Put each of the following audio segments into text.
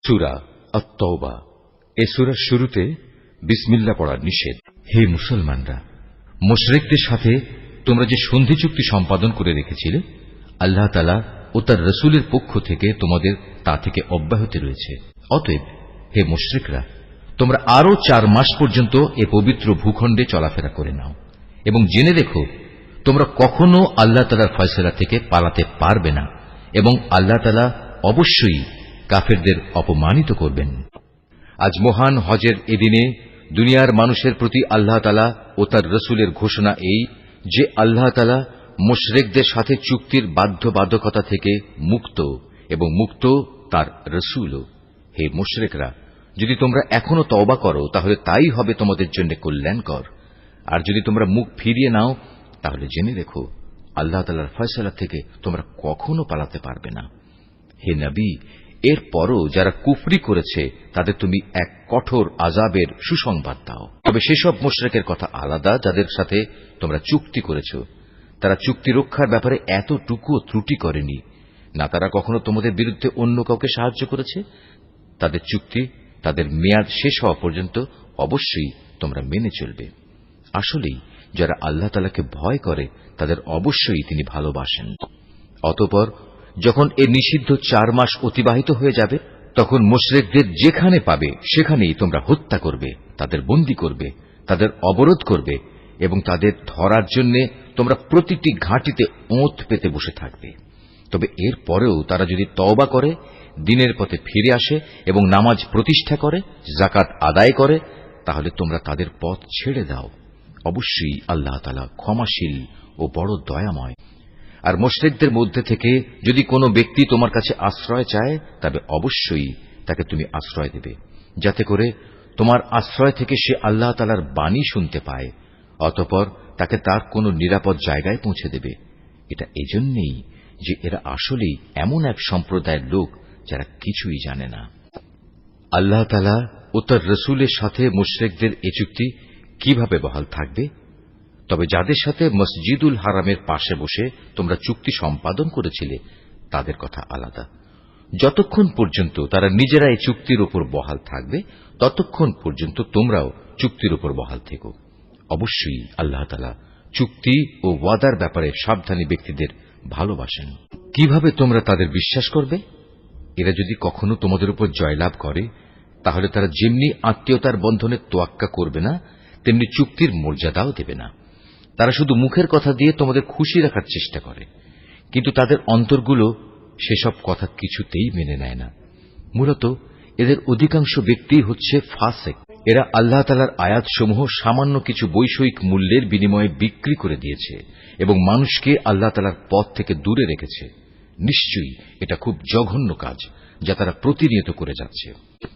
সূরা আত-তাওবা। এই সূরার শুরুতে বিসমিল্লাহ পড়ার নিষেধ। হে মুসলমানরা, মুশরিকদের সাথে তোমরা যে সন্ধি চুক্তি সম্পাদন করে রেখেছিলে, আল্লাহ তাআলা ও তার রাসূলের পক্ষ থেকে তোমাদের তা থেকে অব্যাহতি রয়েছে। অতএব হে মুশরিকরা, তোমরা আরো 4 মাস পর্যন্ত এ পবিত্র ভূখণ্ডে চলাফেরা করে নাও এবং জেনে রেখো তোমরা কখনো আল্লাহ তাআলার ফয়সালা থেকে পালাতে পারবে না এবং আল্লাহ তাআলা অবশ্যই কাফেরদের অপমানিত করবেন। আজ মহান হজের এদিনে দুনিয়ার মানুষের প্রতি আল্লাহ তাআলা ও তার রাসূলের ঘোষণা এই যে আল্লাহ তাআলা মুশরিকদের সাথে চুক্তির বাধ্যবাধকতা থেকে মুক্ত এবং মুক্ত তার রাসূলও। হে মুশরিকরা, যদি তোমরা এখনো তওবা করো তাহলে তাই হবে তোমাদের জন্য কল্যাণকর, আর যদি তোমরা মুখ ফিরিয়ে নাও তাহলে জেনে রেখো আল্লাহ তাআলার ফয়সালা থেকে তোমরা কখনো পালাতে পারবে না। হে নবী, এরপরও যারা কুফরি করেছে তাদের তুমি এক কঠোর আযাবের সুসংবাদ দাও। তবে সেসব মুশরিকের কথা আলাদা যাদের সাথে তোমরা চুক্তি করেছ। তারা চুক্তি রক্ষার ব্যাপারে এতটুকুও ত্রুটি করেনি, না তারা কখনো তোমাদের বিরুদ্ধে অন্য কাউকে সাহায্য করেছে। তাদের চুক্তি তাদের মেয়াদ শেষ হওয়া পর্যন্ত অবশ্যই তোমরা মেনে চলবে। আসলেই যারা আল্লাহ তাআলাকে ভয় করে তাদের অবশ্যই তিনি ভালোবাসেন। অতঃপর যখন এ নিষিদ্ধ 4 মাস অতিবাহিত হয়ে যাবে, তখন মুশরিকদের যেখানে পাবে সেখানেই তোমরা হত্যা করবে, তাদের বন্দী করবে, তাদের অবরোধ করবে এবং তাদের ধরার জন্য তোমরা প্রতিটি ঘাঁটিতে ওঁত পেতে বসে থাকবে। তবে এর পরেও তারা যদি তওবা করে, দ্বীনের পথে ফিরে আসে এবং নামাজ প্রতিষ্ঠা করে, যাকাত আদায় করে, তাহলে তোমরা তাদের পথ ছেড়ে দাও। অবশ্যই আল্লাহ তাআলা ক্ষমাশীল ও বড় দয়াময়। আর মুশরিকদের মধ্যে থেকে যদি কোনো ব্যক্তি তোমার কাছে আশ্রয় চায়, তবে অবশ্যই তাকে তুমি আশ্রয় দেবে, যাতে করে তোমার আশ্রয় থেকে সে আল্লাহ তাআলার বাণী শুনতে পায়। অতঃপর তাকে তার কোনো নিরাপদ জায়গায় পৌঁছে দেবে। এটা এজন্যই যে এরা আসলেই এমন এক সম্প্রদায়ের লোক যারা কিছুই জানে না। আল্লাহ তাআলা ও তার রাসূলের সাথে মুশরিকদের এ চুক্তি কিভাবে বহাল থাকবে? তবে যাদের সাথে মসজিদুল হারামের পাশে বসে তোমরা চুক্তি সম্পাদন করেছিলে তাদের কথা আলাদা। যতক্ষণ পর্যন্ত তারা নিজেরা এই চুক্তির উপর বহাল থাকবে, ততক্ষণ পর্যন্ত তোমরাও চুক্তির উপর বহাল থেকো। অবশ্যই আল্লাহ তাআলা চুক্তি ও ওয়াদার ব্যাপারে সাবধানী ব্যক্তিদের ভালোবাসেন। কিভাবে তোমরা তাদের বিশ্বাস করবে? এরা যদি কখনো তোমাদের উপর জয়লাভ করে, তাহলে তারা যেমনি আত্মীয়তার বন্ধনে তোয়াক্কা করবে না, তেমনি চুক্তির মর্যাদাও দেবে না। তারা শুধু মুখের কথা দিয়ে তোমাদের খুশি রাখার চেষ্টা করে, কিন্তু তাদের অন্তরগুলো সেসব কথা কিছুতেই মেনে নেয় না। মূলত এদের অধিকাংশ ব্যক্তি হচ্ছে ফাসিক। এরা আল্লাহ তাআলার আয়াতসমূহ সামান্য কিছু বৈষয়িক মূল্যের বিনিময়ে বিক্রি করে দিয়েছে এবং মানুষকে আল্লাহ তাআলার পথ থেকে দূরে রেখেছে। নিশ্চয়ই এটা খুব জঘন্য কাজ যা তারা প্রতিনিয়ত করে যাচ্ছে।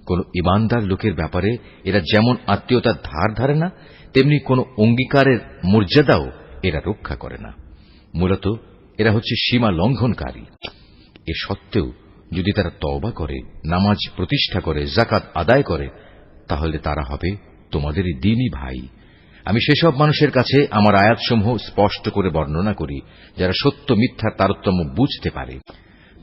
কোন ঈমানদার লোকের ব্যাপারে এরা যেমন আত্মীয়তার ধার ধারে না, তেমনি কোন অঙ্গীকারের মর্যাদাও এরা রক্ষা করে না। মূলত এরা হচ্ছে সীমা লঙ্ঘনকারী। এ সত্ত্বেও যদি তারা তওবা করে, নামাজ প্রতিষ্ঠা করে, যাকাত আদায় করে, তাহলে তারা হবে তোমাদেরই দ্বীনী ভাই। আমি সেসব মানুষের কাছে আমার আয়াতসমূহ স্পষ্ট করে বর্ণনা করি যারা সত্য মিথ্যার তারতম্য বুঝতে পারে।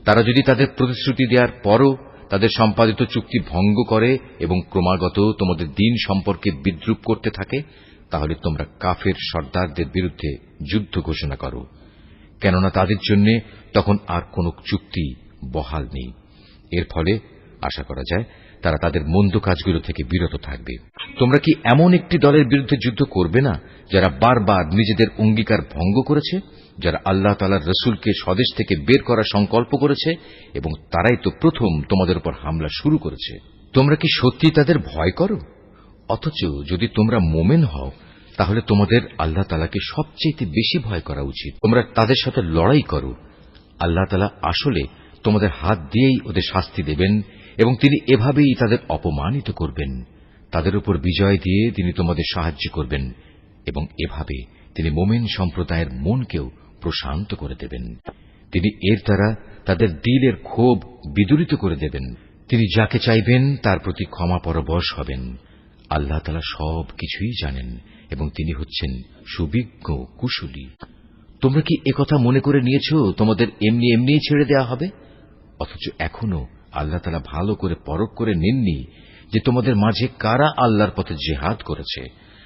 তারা যদি তাদের প্রতিশ্রুতি দেওয়ার পরও তাদের সম্পাদিত চুক্তি ভঙ্গ করে এবং ক্রমাগত তোমাদের দ্বীন সম্পর্কে বিদ্রূপ করতে থাকে, তাহলে তোমরা কাফের সর্দারদের বিরুদ্ধে যুদ্ধ ঘোষণা করো, কেননা তাদের জন্য তখন আর কোন চুক্তি বহাল নেই। এর ফলে আশা করা যায় তারা তাদের মন্দ কাজগুলো থেকে বিরত থাকবে। তোমরা কি এমন একটি দলের বিরুদ্ধে যুদ্ধ করবে না যারা বারবার নিজেদের অঙ্গীকার ভঙ্গ করেছে, যারা আল্লাহ তাআলার রাসূলকে স্বদেশ থেকে বের করার সংকল্প করেছে এবং তারাই তো প্রথম তোমাদের উপর হামলা শুরু করেছে? তোমরা কি সত্যি তাদের ভয় করো? অথচ যদি তোমরা মোমেন হও, তাহলে তোমাদের আল্লাহ তাআলাকে সবচেয়ে বেশি ভয় করা উচিত। তোমরা তাদের সাথে লড়াই করো। আল্লাহ তাআলা আসলে তোমাদের হাত দিয়েই ওদের শাস্তি দেবেন এবং তিনি এভাবেই তাদের অপমানিত করবেন। তাদের উপর বিজয় দিয়ে তিনি তোমাদের সাহায্য করবেন এবং এভাবে তিনি মোমেন সম্প্রদায়ের মনকেও প্রশান্ত করে দেবেন। তিনি এর দ্বারা তাদের দিলের ক্ষোভ বিদূরিত করে দেবেন। তিনি যাকে চাইবেন তার প্রতি ক্ষমা পরবশ হবেন। আল্লাহ তাআলা সব কিছুই জানেন এবং তিনি হচ্ছেন সুবিজ্ঞ কুশলী। তোমরা কি একথা মনে করে নিয়েছ তোমাদের এমনি এমনি ছেড়ে দেওয়া হবে? অথচ এখনো আল্লাহ তাআলা ভালো করে পরখ করে নেননি যে তোমাদের মাঝে কারা আল্লাহর পথে জিহাদ করেছে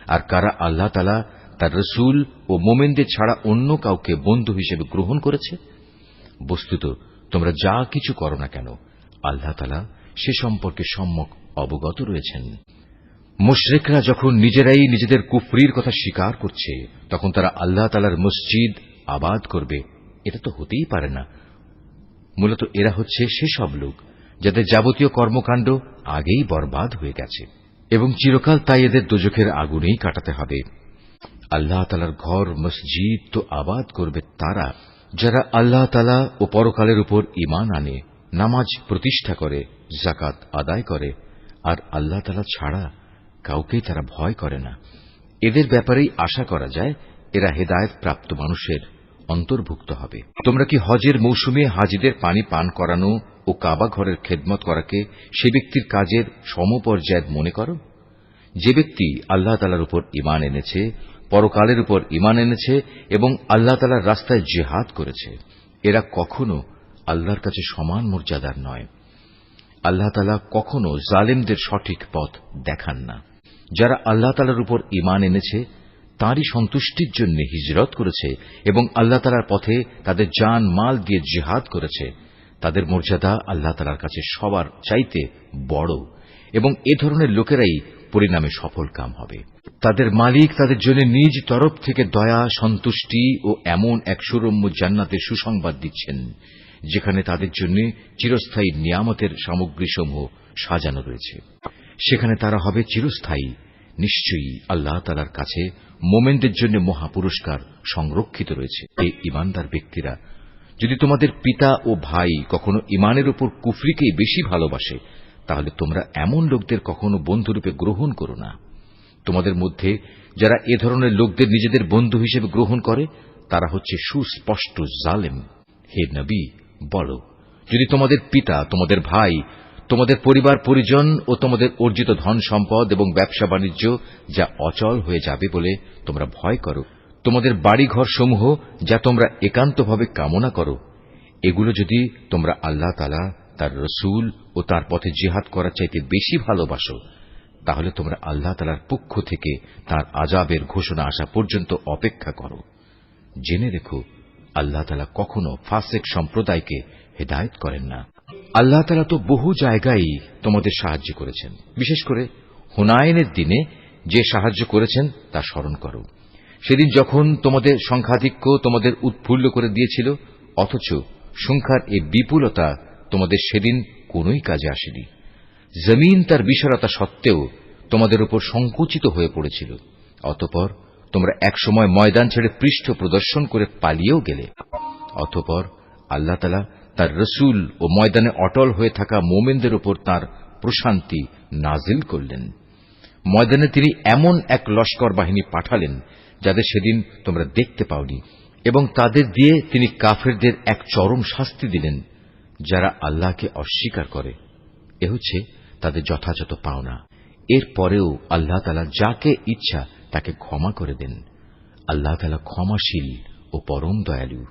আর কারা আল্লাহ তাআলা তার রাসূল ও মুমিনদের ছাড়া অন্য কাউকে বন্ধু হিসেবে গ্রহণ করেছে? বস্তুত তোমরা যা কিছু করো না কেন আল্লাহ তাআলা সে সম্পর্কে সম্যক অবগত রয়েছেন। মুশরিকরা যখন নিজেরাই নিজেদের কুফরির কথা স্বীকার করছে তখন তারা আল্লাহ তাআলার মসজিদ আবাদ করবে, এটা তো হতেই পারে না। মূলত এরা হচ্ছে সেসব লোক যাদের যাবতীয় কর্মকাণ্ড আগেই বরবাদ হয়ে গেছে এবং চিরকাল তাই এদের দোজখের আগুনেই কাটাতে হবে। আল্লাহ তাআলার ঘর মসজিদ তো আবাদ করবে তারা যারা আল্লাহ তাআলা ও পরকালের উপর ঈমান আনে, নামাজ প্রতিষ্ঠা করে, যাকাত আদায় করে আর আল্লাহ তাআলা ছাড়া কাউকেই তারা ভয় করে না। এদের ব্যাপারেই আশা করা যায় এরা হেদায়েত প্রাপ্ত মানুষের অন্তর্ভুক্ত হবে। তোমরা কি হজের মৌসুমে হাজীদের পানি পান করানো ও কাবা ঘরের খেদমত করাকে সে ব্যক্তির কাজের সমপর্যায় মনে করো? যে ব্যক্তি আল্লাহ তাআলার উপর ঈমান এনেছে, পরকালের উপর ঈমান এনেছে এবং আল্লাহ তাআলার রাস্তায় জিহাদ করেছে, এরা কখনো আল্লাহর কাছে সমান মর্যাদার নয়। আল্লাহ তাআলা কখনো জালেমদের সঠিক পথ দেখান না। যারা আল্লাহ তাআলার উপর ঈমান এনেছে তাঁরই সন্তুষ্টির জন্য হিজরত করেছে এবং আল্লাহ তাআলার পথে তাদের জান মাল দিয়ে জিহাদ করেছে, তাদের মর্যাদা আল্লাহ তাআলার কাছে সবার চাইতে বড় এবং এ ধরনের লোকেরাই পরিণামে সফলকাম হবে। তাদের মালিক তাদের জন্য নিজ তরফ থেকে দয়া, সন্তুষ্টি ও এমন এক সুরম্য জান্নাতের সুসংবাদ দিচ্ছেন যেখানে তাদের জন্য চিরস্থায়ী নিয়ামতের সামগ্রীসমূহ সাজানো রয়েছে। সেখানে তারা হবে চিরস্থায়ী। নিশ্চয়ই আল্লাহ তাআলার কাছে মোমেনদের জন্য মহাপুরস্কার সংরক্ষিত রয়েছে। এই ঈমানদার ব্যক্তিরা, যদি তোমাদের পিতা ও ভাই কখনো ঈমানের উপর কুফরিকেই বেশি ভালোবাসে তাহলে তোমরা এমন লোকদের কখনো বন্ধুরূপে গ্রহণ করো না। তোমাদের মধ্যে যারা এ ধরনের লোকদের নিজেদের বন্ধু হিসেবে গ্রহণ করে তারা হচ্ছে সুস্পষ্ট জালেম। হে নবী, বলো, যদি তোমাদের পিতা, তোমাদের ভাই, তোমাদের পরিবার পরিজন ও তোমাদের অর্জিত ধন সম্পদ এবং ব্যবসা বাণিজ্য যা অচল হয়ে যাবে বলে তোমরা ভয় করো, তোমাদের বাড়িঘর সমূহ যা তোমরা একান্তভাবে কামনা করো, এগুলো যদি তোমরা আল্লাহ তাআলা, তার রাসূল ও তার পথে জিহাদ করার চাইতে বেশি ভালোবাসো তাহলে তোমরা আল্লাহ তাআলার পক্ষ থেকে তার আযাবের ঘোষণা আসা পর্যন্ত অপেক্ষা করো। জেনে রেখো, আল্লাহ তাআলা কখনো ফাসিক সম্প্রদায়কে হেদায়েত করেন না। আল্লাহ তাআলা তো বহু জায়গায় তোমাদের সাহায্য করেছেন। বিশেষ করে হুনাইনের দিনে যে সাহায্য করেছেন তা স্মরণ করো। সেদিন যখন তোমাদের সংখ্যাধিক্য তোমাদের উৎফুল্ল করে দিয়েছিল, অথচ সংখ্যার এই বিপুলতা তোমাদের সেদিন কোনোই কাজে আসেনি। জমিন তার বিশালতা সত্ত্বেও তোমাদের উপর সংকুচিত হয়ে পড়েছিল। অতঃপর তোমরা একসময় ময়দান ছেড়ে পৃষ্ঠ প্রদর্শন করে পালিয়েও গেলে। অতঃপর আল্লাহ তাআলা তার রাসূল ও ময়দানে অটল হয়ে থাকা মুমিনদের উপর তাঁর প্রশান্তি নাজিল করলেন। ময়দানে তিনি এমন এক লস্কর বাহিনী পাঠালেন যাদের সেদিন তোমরা দেখতে পাওনি এবং তাদের দিয়ে তিনি কাফেরদের এক চরম শাস্তি দিলেন। যারা আল্লাহকে অস্বীকার করে এ হচ্ছে তাদের যথাযথ পাওনা। এর পরেও আল্লাহ তাআলা যাকে ইচ্ছা তাকে ক্ষমা করে দেন। আল্লাহ তাআলা ক্ষমাশীল ও পরম দয়ালু।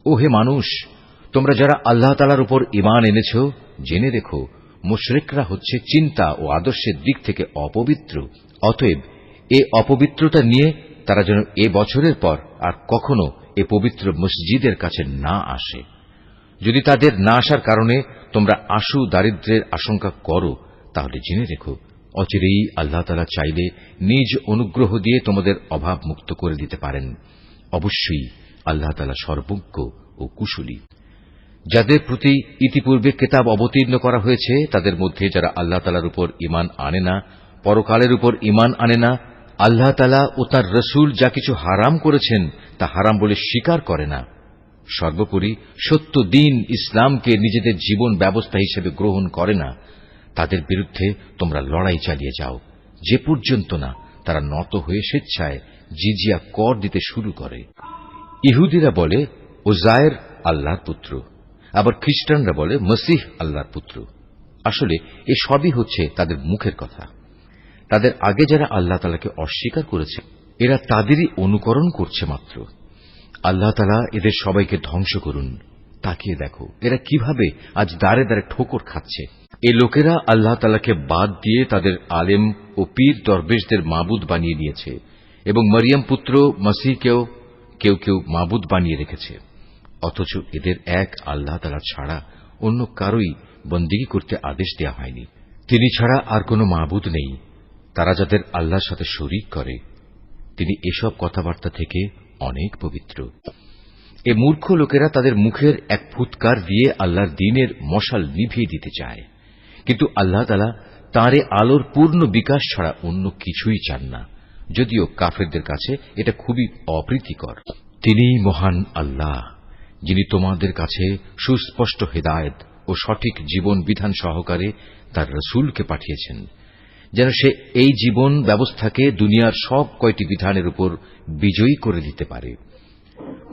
ও হে মানুষ, তোমরা যারা আল্লাহ তাআলার উপর ঈমান এনেছ, জেনে রেখো মুশরিকরা হচ্ছে চিন্তা ও আদর্শের দিক থেকে অপবিত্র। অতএব এ অপবিত্রতা নিয়ে তারা যেন এ বছরের পর আর কখনো এ পবিত্র মসজিদের কাছে না আসে। যদি তাদের না আসার কারণে তোমরা আশু দারিদ্র্যের আশঙ্কা করো তাহলে জেনে রেখো অচিরেই আল্লাহ তাআলা চাইলে নিজ অনুগ্রহ দিয়ে তোমাদের অভাব মুক্ত করে দিতে পারেন। অবশ্যই আল্লাহ তাআলা সর্বজ্ঞ ও কুশলী। যাদের প্রতি ইতিপূর্বে কিতাব অবতীর্ণ করা হয়েছে তাদের মধ্যে যারা আল্লাহ তাআলার উপর ঈমান আনে না, পরকালের উপর ঈমান আনে না, আল্লাহ তাআলা ও তার রাসূল যা কিছু হারাম করেছেন তা হারাম বলে স্বীকার করে না, সর্বোপরি সত্য দ্বীন ইসলামকে নিজেদের জীবন ব্যবস্থা হিসেবে গ্রহণ করে না, তাদের বিরুদ্ধে তোমরা লড়াই চালিয়ে যাও যে পর্যন্ত না তারা নত হয়ে স্বেচ্ছায় জিজিয়া কর দিতে শুরু করে। ইহুদিরা বলে উযায়ের আল্লাহর পুত্র, আবার খ্রিস্টানরা বলে মসীহ আল্লাহর পুত্র। আসলে এ সবই হচ্ছে তাদের মুখের কথা। তাদের আগে যারা আল্লাহ তাআলাকে অস্বীকার করেছে এরা তাদেরই অনুকরণ করছে মাত্র। আল্লাহ তাআলা এদের সবাইকে ধ্বংস করুন। তাকিয়ে দেখো এরা কিভাবে আজ দাঁড়ে দাঁড়ে ঠোকর খাচ্ছে। এই লোকেরা আল্লাহ তাআলাকে বাদ দিয়ে তাদের আলেম ও পীর দরবেশদের মাবুদ বানিয়ে নিয়েছে এবং মরিয়ম পুত্র মসিহকেও কেউ কেউ মাবুদ বানিয়ে রেখেছে। অথচ এদের এক আল্লাহ তাআলা ছাড়া অন্য কারোই বন্দেগী করতে আদেশ দেওয়া হয়নি। তিনি ছাড়া আর কোনো মাবুদ নেই। তারা যাদের আল্লাহর সাথে শরীক করে তিনি এসব কথাবার্তা থেকে অনেক পবিত্র। এ মূর্খ লোকেরা তাদের মুখের এক ফুৎকার দিয়ে আল্লাহর দ্বীনের মশাল নিভিয়ে দিতে চায়, কিন্তু আল্লাহ তাআলা তাঁর আলোর পূর্ণ বিকাশ ছাড়া অন্য কিছুই চান না, যদিও কাফেরদের কাছে এটা খুবই অপ্রীতিকর। তিনিই মহান আল্লাহ, যিনি তোমাদের কাছে সুস্পষ্ট হেদায়েত ও সঠিক জীবন বিধান সহকারে তার রাসূলকে পাঠিয়েছেন, যেন সে এই জীবন ব্যবস্থাকে দুনিয়ার সব কয়টি বিধানের উপর বিজয়ী করে দিতে পারে।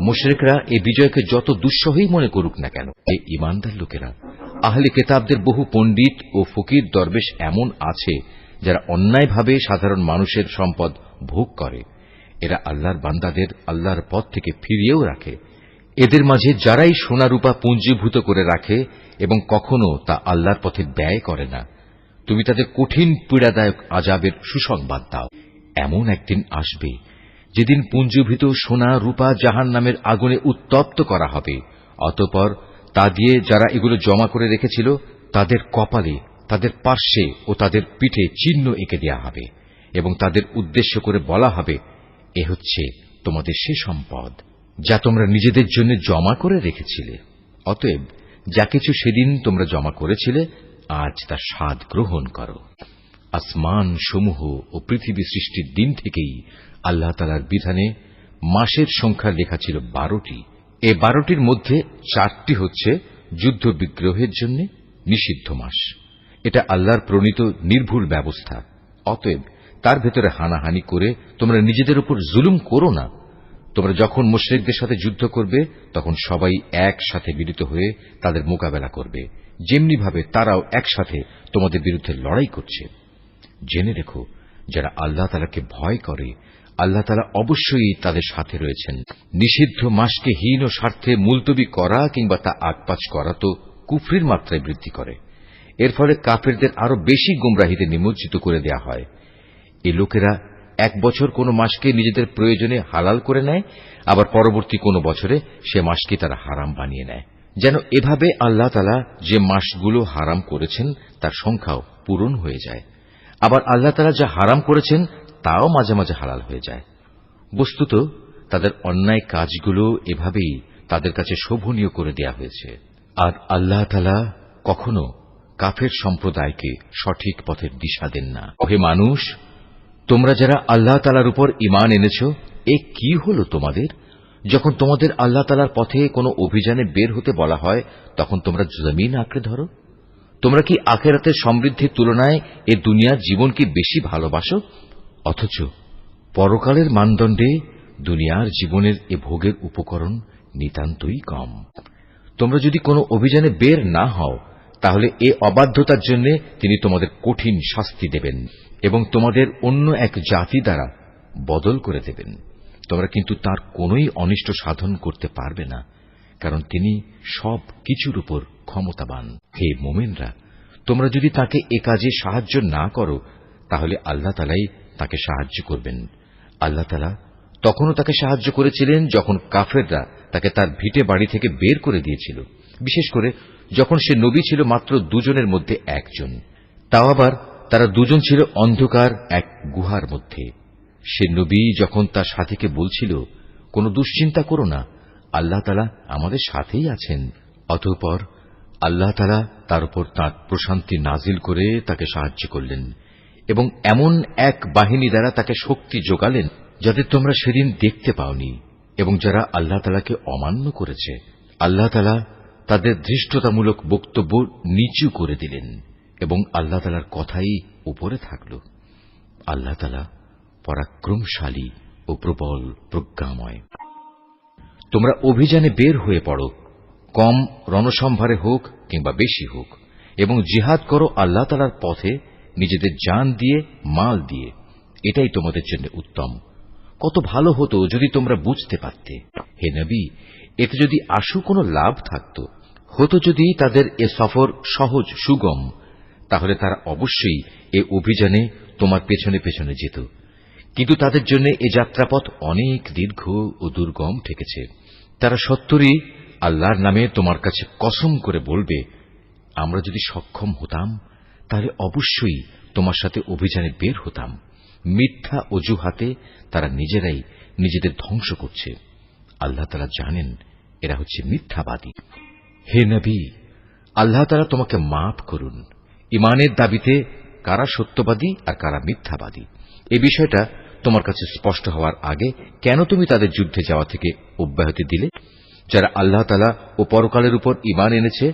মুশরিকরা এই বিজয়কে যত দুঃসহই মনে করুক না কেন, এই ঈমানদার লোকেরা আহলে কিতাবদের বহু পণ্ডিত ও ফকির দরবেশ এমন আছে যারা অন্যায়ভাবে সাধারণ মানুষের সম্পদ ভোগ করে। এরা আল্লাহর বান্দাদের আল্লাহর পথ থেকে ফিরিয়েও রাখে। এদের মাঝে যারাই সোনা রূপা পুঞ্জীভূত করে রাখে এবং কখনো তা আল্লাহর পথে ব্যয় করে না, তুমি তাদের কঠিন পীড়াদায়ক আযাবের সুসংবাদ দাও। এমন একদিন আসবে যেদিন পুঞ্জীভূত সোনা রূপা জাহান্নামের আগুনে উত্তপ্ত করা হবে। অতঃপর তা দিয়ে যারা এগুলো জমা করে রেখেছিল তাদের কপালে, তাদের পার্শ্বে ও তাদের পিঠে চিহ্ন এঁকে দেয়া হবে এবং তাদের উদ্দেশ্য করে বলা হবে, এ হচ্ছে তোমাদের সে সম্পদ যা তোমরা নিজেদের জন্য জমা করে রেখেছিলে। অতএব যা কিছু সেদিন তোমরা জমা করেছিলে আজ তার স্বাদ গ্রহণ করো। আসমান সমূহ ও পৃথিবী সৃষ্টির দিন থেকেই আল্লাহ তাআলার বিধানে মাসের সংখ্যা লেখা ছিল 12টি। এই 12টির মধ্যে 4টি হচ্ছে যুদ্ধ বিগ্রহের জন্য নিষিদ্ধ মাস। এটা আল্লাহর প্রণীত নির্ভুল ব্যবস্থা। অতএব তার ভেতরে হানাহানি করে তোমরা নিজেদের উপর জুলুম করো না। তোমরা যখন মুশরিকদের সাথে যুদ্ধ করবে তখন সবাই একসাথে মিলিত হয়ে তাদের মোকাবেলা করবে, যেমনি ভাবে তারাও একসাথে তোমাদের বিরুদ্ধে লড়াই করছে। জেনে রেখো, যারা আল্লাহ তাআলাকে ভয় করে আল্লাহ তাআলা অবশ্যই তাদের সাথে রয়েছেন। নিষিদ্ধ মাসকে হীন ও স্বার্থে মুলতবি করা কিংবা তা আগপাচ করা তো কুফরির মাত্রায় বৃদ্ধি করে। এর ফলে কাফেরদের আরো বেশি গুমরাহিতে নিমজ্জিত করে দেয়া হয়। এই লোকেরা এক বছর কোন মাসকে নিজেদের প্রয়োজনে হালাল করে নেয়, আবার পরবর্তী কোন বছরে সে মাসকে তারা হারাম বানিয়ে নেয়, যেন এভাবে আল্লাহ তাআলা যে মাসগুলো হারাম করেছেন তার সংখ্যাও পূরণ হয়ে যায়। আবার আল্লাহ তাআলা যা হারাম করেছেন তাও মাঝে মাঝে হালাল হয়ে যায়। বস্তুত তাদের অন্যায় কাজগুলো এভাবেই তাদের কাছে শোভনীয় করে দেয়া হয়েছে। আর আল্লাহ তাআলা কখনো কাফের সম্প্রদায়কে সঠিক পথের দিশা দেন না। হে মানুষ, তোমরা যারা আল্লাহ তাআলার উপর ঈমান এনেছ, এ কি হলো তোমাদের? যখন তোমাদের আল্লাহ তাআলার পথে কোনো অভিযানে বের হতে বলা হয় তখন তোমরা জমিন আঁকড়ে ধরো। তোমরা কি আখিরাতের সমৃদ্ধির তুলনায় এ দুনিয়ার জীবন কি বেশি ভালোবাসো? অথচ পরকালের মানদণ্ডে দুনিয়ার জীবনের এ ভোগের উপকরণ নিতান্তই কম। তোমরা যদি কোনো অভিযানে বের না হও তাহলে এ অবাধ্যতার জন্য তিনি তোমাদের কঠিন শাস্তি দেবেন এবং তোমাদের অন্য এক জাতি দ্বারা বদল করে দেবেন। তোমরা কিন্তু তার কোনোই অনিষ্ট সাধন করতে পারবে না, কারণ তিনি সব কিছুর উপর ক্ষমতাবান। হে মুমিনরা, তোমরা যদি তাকে এ কাজে সাহায্য না করো তাহলে আল্লাহ তাআলাই তাকে সাহায্য করবেন। আল্লাহ তাআলা তখনও তাকে সাহায্য করেছিলেন যখন কাফেররা তাকে তার ভিটে বাড়ি থেকে বের করে দিয়েছিল, বিশেষ করে যখন সে নবী ছিল মাত্র দুজনের মধ্যে একজন, তাও আবার তারা দুজন ছিল অন্ধকার এক গুহার মধ্যে। সে নবী যখন তার সাথীকে বলছিল, কোনো দুশ্চিন্তা করো না, আল্লাহ তাআলা আমাদের সাথেই আছেন। অতঃপর আল্লাহ তাআলা তার উপর তাঁর প্রশান্তি নাজিল করে তাকে সাহায্য করলেন এবং এমন এক বাহিনী দ্বারা তাকে শক্তি যোগালেন যাদের তোমরা সেদিন দেখতে পাওনি, এবং যারা আল্লাহ তাআলাকে অমান্য করেছে আল্লাহ তাআলা তাদের ধৃষ্টতামূলক বক্তব্য নিচু করে দিলেন এবং আল্লাহ তাআলার কথাই উপরে থাকল। আল্লাহ তাআলা পরাক্রমশালী ও প্রবল প্রজ্ঞাময়। তোমরা অভিযানে বের হয়ে পড়ো, কম রণসম্ভারে হোক কিংবা বেশি হোক, এবং জিহাদ করো আল্লাহ তাআলার পথে নিজেদের জান দিয়ে, মাল দিয়ে। এটাই তোমাদের জন্য উত্তম। কত ভালো হতো যদি তোমরা বুঝতে পারতে। হে নবী, এতে যদি আশু কোনো লাভ থাকত, হতো যদি তাদের এ সফর সহজ সুগম, তাহলে তারা অবশ্যই এ অভিযানে তোমার পেছনে পেছনে যেত। কিন্তু তাদের জন্য এ যাত্রাপথ অনেক দীর্ঘ ও দুর্গম ঠেকেছে। তারা সত্তরই আল্লাহর নামে তোমার কাছে কসম করে বলবে, আমরা যদি সক্ষম হতাম তাহলে অবশ্যই তোমার সাথে অভিযানে বের হতাম। মিথ্যা অজুহাতে তারা নিজেরাই নিজেদের ধ্বংস করছে। আল্লাহ তাআলা জানেন এরা হচ্ছে মিথ্যাবাদী। হে নবী, আল্লাহ তাআলা তোমাকে মাফ করুন। ঈমানের দাবিতে কারা সত্যবাদী আর কারা মিথ্যাবাদী, এই বিষয়টা তোমার কাছে স্পষ্ট হওয়ার আগে কেন তুমি তাদের যুদ্ধে যাওয়া থেকে অব্যাহতি দিলে? যারা আল্লাহ তাআলা ও পরকালের উপর ঈমান এনেছে,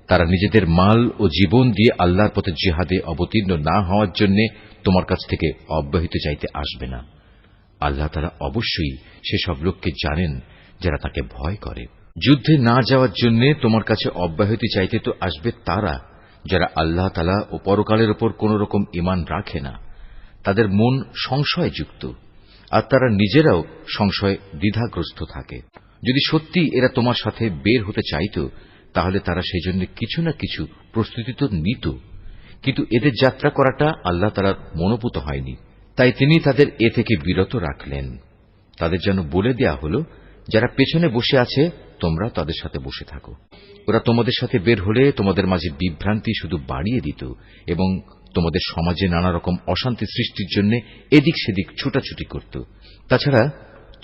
তারা নিজেদের মাল ও জীবন দিয়ে আল্লাহর পথে জিহাদে অবতীর্ণ না হওয়ার জন্য তোমার কাছ থেকে অব্যাহতি চাইতে আসবে না। আল্লাহ তাআলা অবশ্যই সেসব লোককে জানেন যারা তাকে ভয় করে। যুদ্ধে না যাওয়ার জন্য তোমার কাছে অব্যাহতি চাইতে তো আসবে তারা যারা আল্লাহ তাআলা ও পরকালের উপর কোন রকম ঈমান রাখে না। তাদের মন সংশয়যুক্ত আর তারা নিজেরাও সংশয় দ্বিধাগ্রস্ত থাকে। যদি সত্যি এরা তোমার সাথে বের হতে চাইত, তাহলে তারা সেই জন্য কিছু না কিছু প্রস্তুতি তো নিত, কিন্তু এদের যাত্রা করাটা আল্লাহ তাআলার মনোপুত হয়নি, তাই তিনি তাদের এ থেকে বিরত রাখলেন। তাদের যেন বলে দেয়া হল, যারা পেছনে বসে আছে তোমরা তাদের সাথে বসে থাকো। ওরা তোমাদের সাথে বের হলে তোমাদের মাঝে বিভ্রান্তি শুধু বাড়িয়ে দিত এবং তোমাদের সমাজে নানা রকম অশান্তি সৃষ্টির জন্য এদিক সেদিক ছুটাছুটি করত। তাছাড়া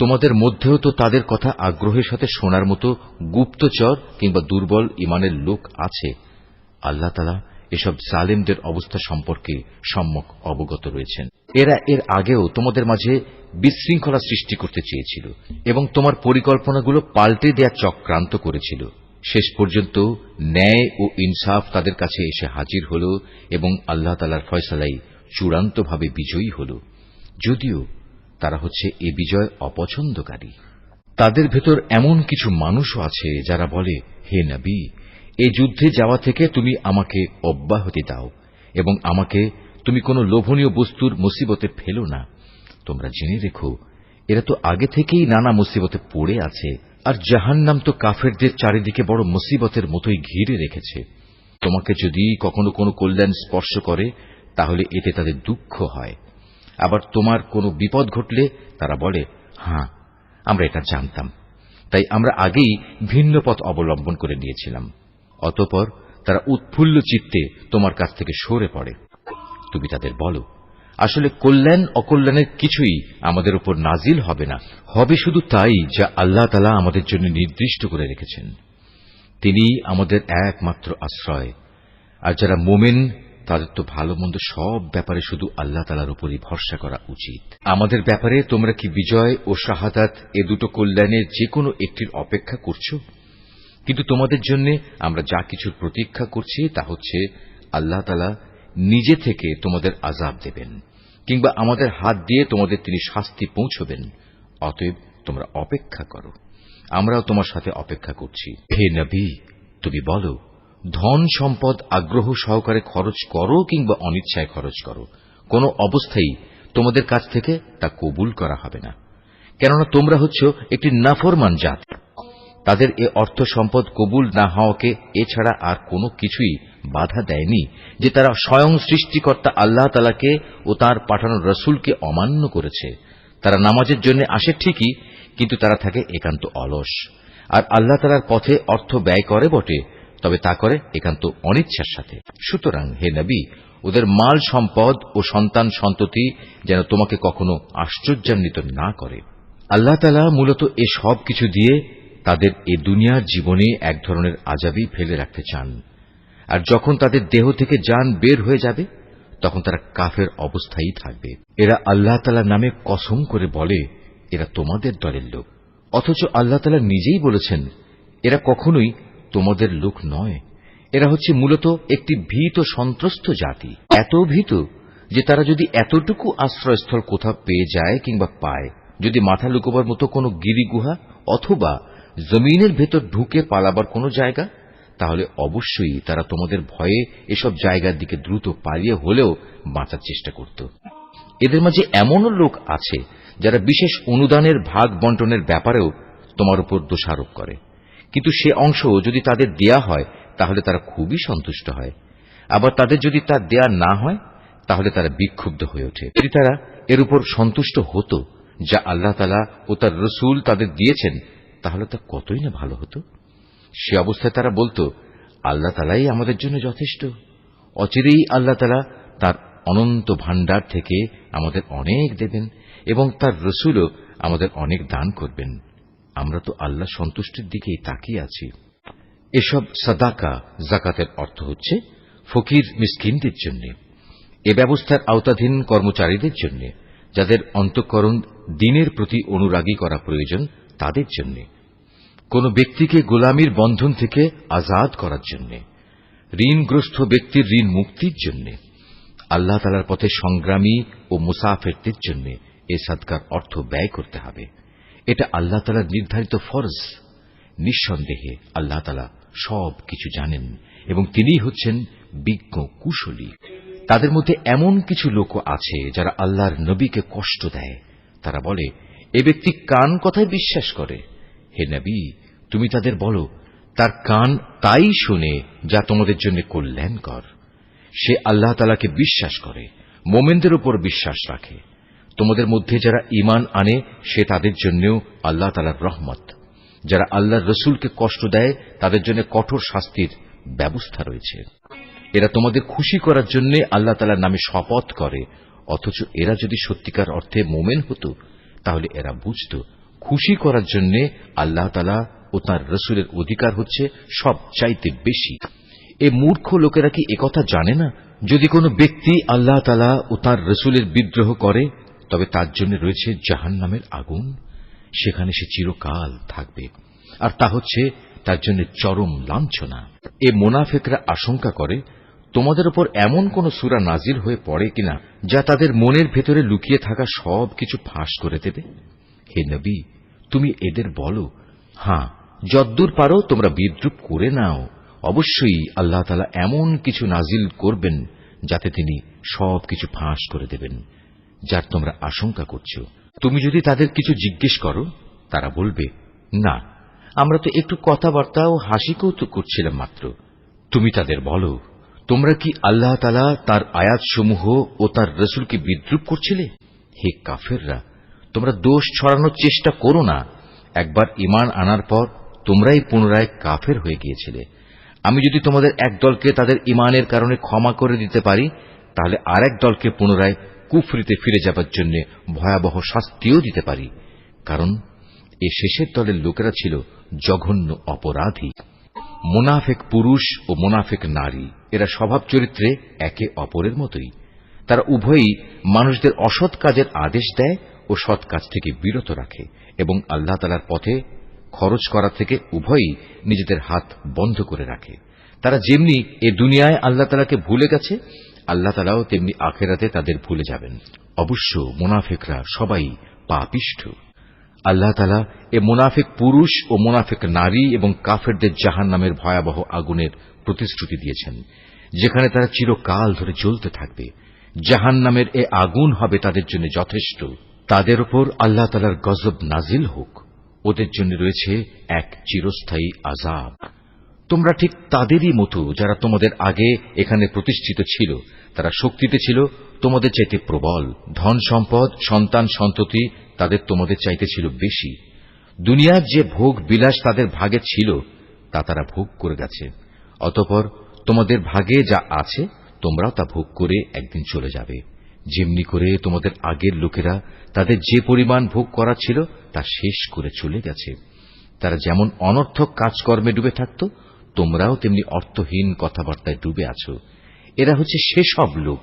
তোমাদের মধ্যেও তো তাদের কথা আগ্রহের সাথে শোনার মতো গুপ্তচর কিংবা দুর্বল ঈমানের লোক আছে। আল্লাহ তাআলা এসব জালেমদের অবস্থা সম্পর্কে সম্যক অবগত রয়েছেন। এরা এর আগেও তোমাদের মাঝে বিশৃঙ্খলা সৃষ্টি করতে চেয়েছিল এবং তোমার পরিকল্পনাগুলো পাল্টে দেয়া চক্রান্ত করেছিল। শেষ পর্যন্ত ন্যায় ও ইনসাফ তাদের কাছে এসে হাজির হল এবং আল্লাহ তাআলার ফয়সালাই চূড়ান্তভাবে বিজয়ী হল, যদিও তারা হচ্ছে এ বিজয় অপছন্দকারী। তাদের ভেতর এমন কিছু মানুষও আছে যারা বলে, হে নবী, এই যুদ্ধে যাওয়া থেকে তুমি আমাকে অব্যাহতি দাও এবং আমাকে তুমি কোন লোভনীয় বস্তুর মুসিবতে ফেলো না। তোমরা জেনে রেখো, এরা তো আগে থেকেই নানা মুসিবতে পড়ে আছে, আর জাহান্নাম তো কাফেরদের চারিদিকে বড় মুসিবতের মতোই ঘিরে রেখেছে। তোমাকে যদি কখনো কোনো কল্যাণ স্পর্শ করে তাহলে এতে তাদের দুঃখ হয়, আবার তোমার কোনো বিপদ ঘটলে তারা বলে, হ্যাঁ, আমরা এটা জানতাম, তাই আমরা আগেই ভিন্ন পথ অবলম্বন করে নিয়েছিলাম। অতঃপর তারা উৎফুল্ল চিত্তে তোমার কাছ থেকে সরে পড়ে। তুমি তাদের বলো, আসলে কল্যাণ অকল্যাণের কিছুই আমাদের উপর নাজিল হবে না, হবে শুধু তাই যা আল্লাহ তাআলা আমাদের জন্য নির্দিষ্ট করে রেখেছেন। তিনি আমাদের একমাত্র আশ্রয়। আর যারা মোমেন তাদের তো ভালো মন্দ সব ব্যাপারে শুধু আল্লাহ তাআলার উপরই ভরসা করা উচিত। আমাদের ব্যাপারে তোমরা কি বিজয় ও শাহাদাত এ দুটো কল্যাণের যে কোনো একটির অপেক্ষা করছো? কিন্তু তোমাদের জন্য আমরা যা কিছুর প্রতীক্ষা করছি তা হচ্ছে আল্লাহ তাআলা নিজে থেকে তোমাদের আযাব দেবেন, কিংবা আমাদের হাত দিয়ে তোমাদের তিনি শাস্তি পৌঁছবেন। অতএব তোমরা অপেক্ষা করো, আমরাও তোমার সাথে অপেক্ষা করছি। হে নবী, তুমি বলো, ধন সম্পদ আগ্রহ সহকারে খরচ করো কিংবা অনিচ্ছায় খরচ করো, কোন অবস্থায় তোমাদের কাছ থেকে তা কবুল করা হবে না, কেননা তোমরা হচ্ছ একটি নাফরমান জাত। তাদের এ অর্থ সম্পদ কবুল না হওয়াকে এছাড়া আর কোনো কিছুই বাধা দেয়নি যে তারা স্বয়ং সৃষ্টিকর্তা আল্লাহ তাআলাকে ও তাঁর পাঠানো রসুলকে অমান্য করেছে। তারা নামাজের জন্য আসে ঠিকই, কিন্তু তারা থাকে একান্ত অলস, আর আল্লাহ তাআলার পথে অর্থ ব্যয় করে বটে, তবে তা করে একান্ত অনিচ্ছার সাথে। সুতরাং হে নবী, ওদের মাল সম্পদ ও সন্তান সন্ততি যেন তোমাকে কখনো আশ্চর্যান্বিত না করে। আল্লাহ তাআলা মূলত এ সব কিছু দিয়ে তাদের এ দুনিয়ার জীবনে এক ধরনের আযাবই ফেলে রাখতে চান, আর যখন তাদের দেহ থেকে জান বের হয়ে যাবে তখন তারা কাফের অবস্থায় থাকবে। এরা আল্লাহ তাআলার নামে কসম করে বলে এরা তোমাদের দলের লোক, অথচ আল্লাহ তাআলা নিজেই বলেছেন এরা কখনোই তোমাদের লোক নয়। এরা হচ্ছে মূলত একটি ভীত সন্ত্রস্ত জাতি, এত ভীত যে তারা যদি এতটুকু আশ্রয়স্থল কোথাও পেয়ে যায় কিংবা পায়, যদি মাথা লুকোবার মতো কোনো গিরিগুহা অথবা জমিনের ভেতর ঢুকে পালাবার কোনো জায়গা, তাহলে অবশ্যই তারা তোমাদের ভয়ে এসব জায়গার দিকে দ্রুত পালিয়ে হলেও বাঁচার চেষ্টা করত। এদের মাঝে এমনও লোক আছে যারা বিশেষ অনুদানের ভাগ বন্টনের ব্যাপারেও তোমার উপর দোষারোপ করে। কিন্তু সে অংশ যদি তাদের দেয়া হয় তাহলে তারা খুবই সন্তুষ্ট হয়, আবার তাদের যদি তা দেয়া না হয় তাহলে তারা বিক্ষুব্ধ হয়ে ওঠে। যদি তারা এর উপর সন্তুষ্ট হতো যা আল্লাহ তাআলা ও তার রসূল তাদের দিয়েছেন তাহলে তা কতই না ভালো হতো। সে অবস্থায় তারা বলতো, আল্লাহ তাআলাই আমাদের জন্য যথেষ্ট। অচিরেই আল্লাহ তাআলা তার অনন্ত ভাণ্ডার থেকে আমাদের অনেক দেবেন এবং তার রসূলও আমাদের অনেক দান করবেন। আমরা তো আল্লাহ সন্তুষ্টির দিকেই তাকিয়ে আছি। এসব সাদাকা যাকাতের অর্থ হচ্ছে ফকির মিসকিনদের জন্য, এ ব্যবস্থার আওতাধীন কর্মচারীদের জন্য, যাদের অন্তঃকরণ দ্বীনের প্রতি অনুরাগী করা প্রয়োজন তাদের জন্য, কোন ব্যক্তিকে গোলামির বন্ধন থেকে আজাদ করার জন্য, ঋণগ্রস্ত ব্যক্তির ঋণ মুক্তির জন্য, আল্লাহ তাআলার পথে সংগ্রামী ও মুসাফিরদের জন্য এ সাদকার অর্থ ব্যয় করতে হবে। এটা আল্লাহ তাআলার নির্ধারিত ফরজ। নিঃসন্দেহে আল্লাহ তাআলা সব কিছু জানেন এবং তিনিই হচ্ছেন বিজ্ঞ কুশলী। তাদের মধ্যে এমন কিছু লোক আছে যারা আল্লাহর নবীকে কষ্ট দেয়। তারা বলে, এ ব্যক্তি কান কথায় বিশ্বাস করে। হে নবী, তুমি তাদের বলো, তার কান তাই শুনে যা তোমাদের জন্য কল্যাণকর। সে আল্লাহ তাআলাকে বিশ্বাস করে, মোমেনদের উপর বিশ্বাস রাখে। তোমাদের মধ্যে যারা ঈমান আনে সে তাদের জন্যও আল্লাহ তাআলার রহমত। যারা আল্লাহর রসূলকে কষ্ট দেয় তাদের জন্য কঠোর শাস্তির ব্যবস্থা রয়েছে। এরা তোমাদের খুশি করার জন্য আল্লাহ তাআলার নামে শপথ করে, অথচ এরা যদি সত্যিকার অর্থে মোমেন হতো তাহলে এরা বুঝত খুশি করার জন্য আল্লাহ তাআলা ও তাঁর রসূলের অধিকার হচ্ছে সব চাইতে বেশি। এ মূর্খ লোকেরা কি একথা জানে না? যদি কোনো ব্যক্তি আল্লাহ তাআলা ও তাঁর রসূলের বিদ্রোহ করে তবে তার জন্য রয়েছে জাহান্নামের আগুন, সেখানে সে চিরকাল থাকবে, আর তা হচ্ছে তার জন্য চরম লাঞ্ছনা। এ মুনাফিকরা আশঙ্কা করে তোমাদের উপর এমন কোন সূরা নাজিল হয়ে পড়ে কিনা যা তাদের মনের ভেতরে লুকিয়ে থাকা সব কিছু ফাঁস করে দেবে। হে নবী, তুমি এদের বলো, হ্যাঁ, যদ্দূর পারো তোমরা বিদ্রূপ করে নাও। অবশ্যই আল্লাহ তাআলা এমন কিছু নাজিল করবেন যাতে তিনি সব কিছু ফাঁস করে দেবেন যার তোমরা আশঙ্কা করছো। তুমি যদি তাদের কিছু জিজ্ঞেস করো তারা বলবে, না, আমরা তো একটু কথাবার্তা ও হাসি কৌতুক করছিলাম মাত্র। তুমি তাদের বলো, তোমরা কি আল্লাহ তাআলা তার আয়াতসমূহ ও তার রসূলকে বিদ্রূপ করছিলে? হে কাফেররা, তোমরা দোষ ছড়ানোর চেষ্টা করো না। একবার ঈমান আনার পর তোমরাই পুনরায় কাফের হয়ে গিয়েছিলে। আমি যদি তোমাদের এক দলকে তাদের ঈমানের কারণে ক্ষমা করে দিতে পারি তাহলে আরেক দলকে পুনরায় কুফরিতে ফিরে যাবার জন্য ভয়াবহ শাস্তিও দিতে পারি, কারণ এ শেষের দলের লোকেরা ছিল জঘন্য অপরাধী। মুনাফিক পুরুষ ও মুনাফিক নারী এরা স্বভাব চরিত্রে একে অপরের মতোই। তারা উভয়ই মানুষদের অসৎ কাজের আদেশ দেয় ও সৎ কাজ থেকে বিরত রাখে এবং আল্লাহ তাআলার পথে খরচ করা থেকে উভয়ই নিজেদের হাত বন্ধ করে রাখে। তারা যেমনি এ দুনিয়ায় আল্লাহ তাআলাকে ভুলে গেছে, আল্লাহ তাআলাও তেমনি আখিরাতে তাদের ভুলে যাবেন। অবশ্য মুনাফিকরা সবাই পাপিষ্ঠ। আল্লাহ তাআলা এ মুনাফিক পুরুষ ও মুনাফিক নারী এবং কাফেরদের জাহান্নামের ভয়াবহ আগুনের প্রতিশ্রুতি দিয়েছেন, যেখানে তারা চিরকাল ধরে জ্বলতে থাকবে। জাহান্নামের এ আগুন হবে তাদের জন্য যথেষ্ট। তাদের উপর আল্লাহ তাআলার গজব নাজিল হোক। ওদের জন্য রয়েছে এক চিরস্থায়ী আযাব। তোমরা ঠিক তাদেরই মতো যারা তোমাদের আগে এখানে প্রতিষ্ঠিত ছিল। তারা শক্তিতে ছিল তোমাদের চাইতে প্রবল, ধন সম্পদ, সন্তান সন্ততি তাদের তোমাদের চাইতে ছিল বেশি। দুনিয়ার যে ভোগ বিলাস তাদের ভাগে ছিল তা তারা ভোগ করে গেছে। অতঃপর তোমাদের ভাগে যা আছে তোমরাও তা ভোগ করে একদিন চলে যাবে। যেমনি করে তোমাদের আগের লোকেরা তাদের যে পরিমাণ ভোগ করা ছিল তা শেষ করে চলে গেছে। তারা যেমন অনর্থক কাজকর্মে ডুবে থাকত, তোমরাও তেমনি অর্থহীন কথাবার্তায় ডুবে আছো। এরা হচ্ছে সেসব লোক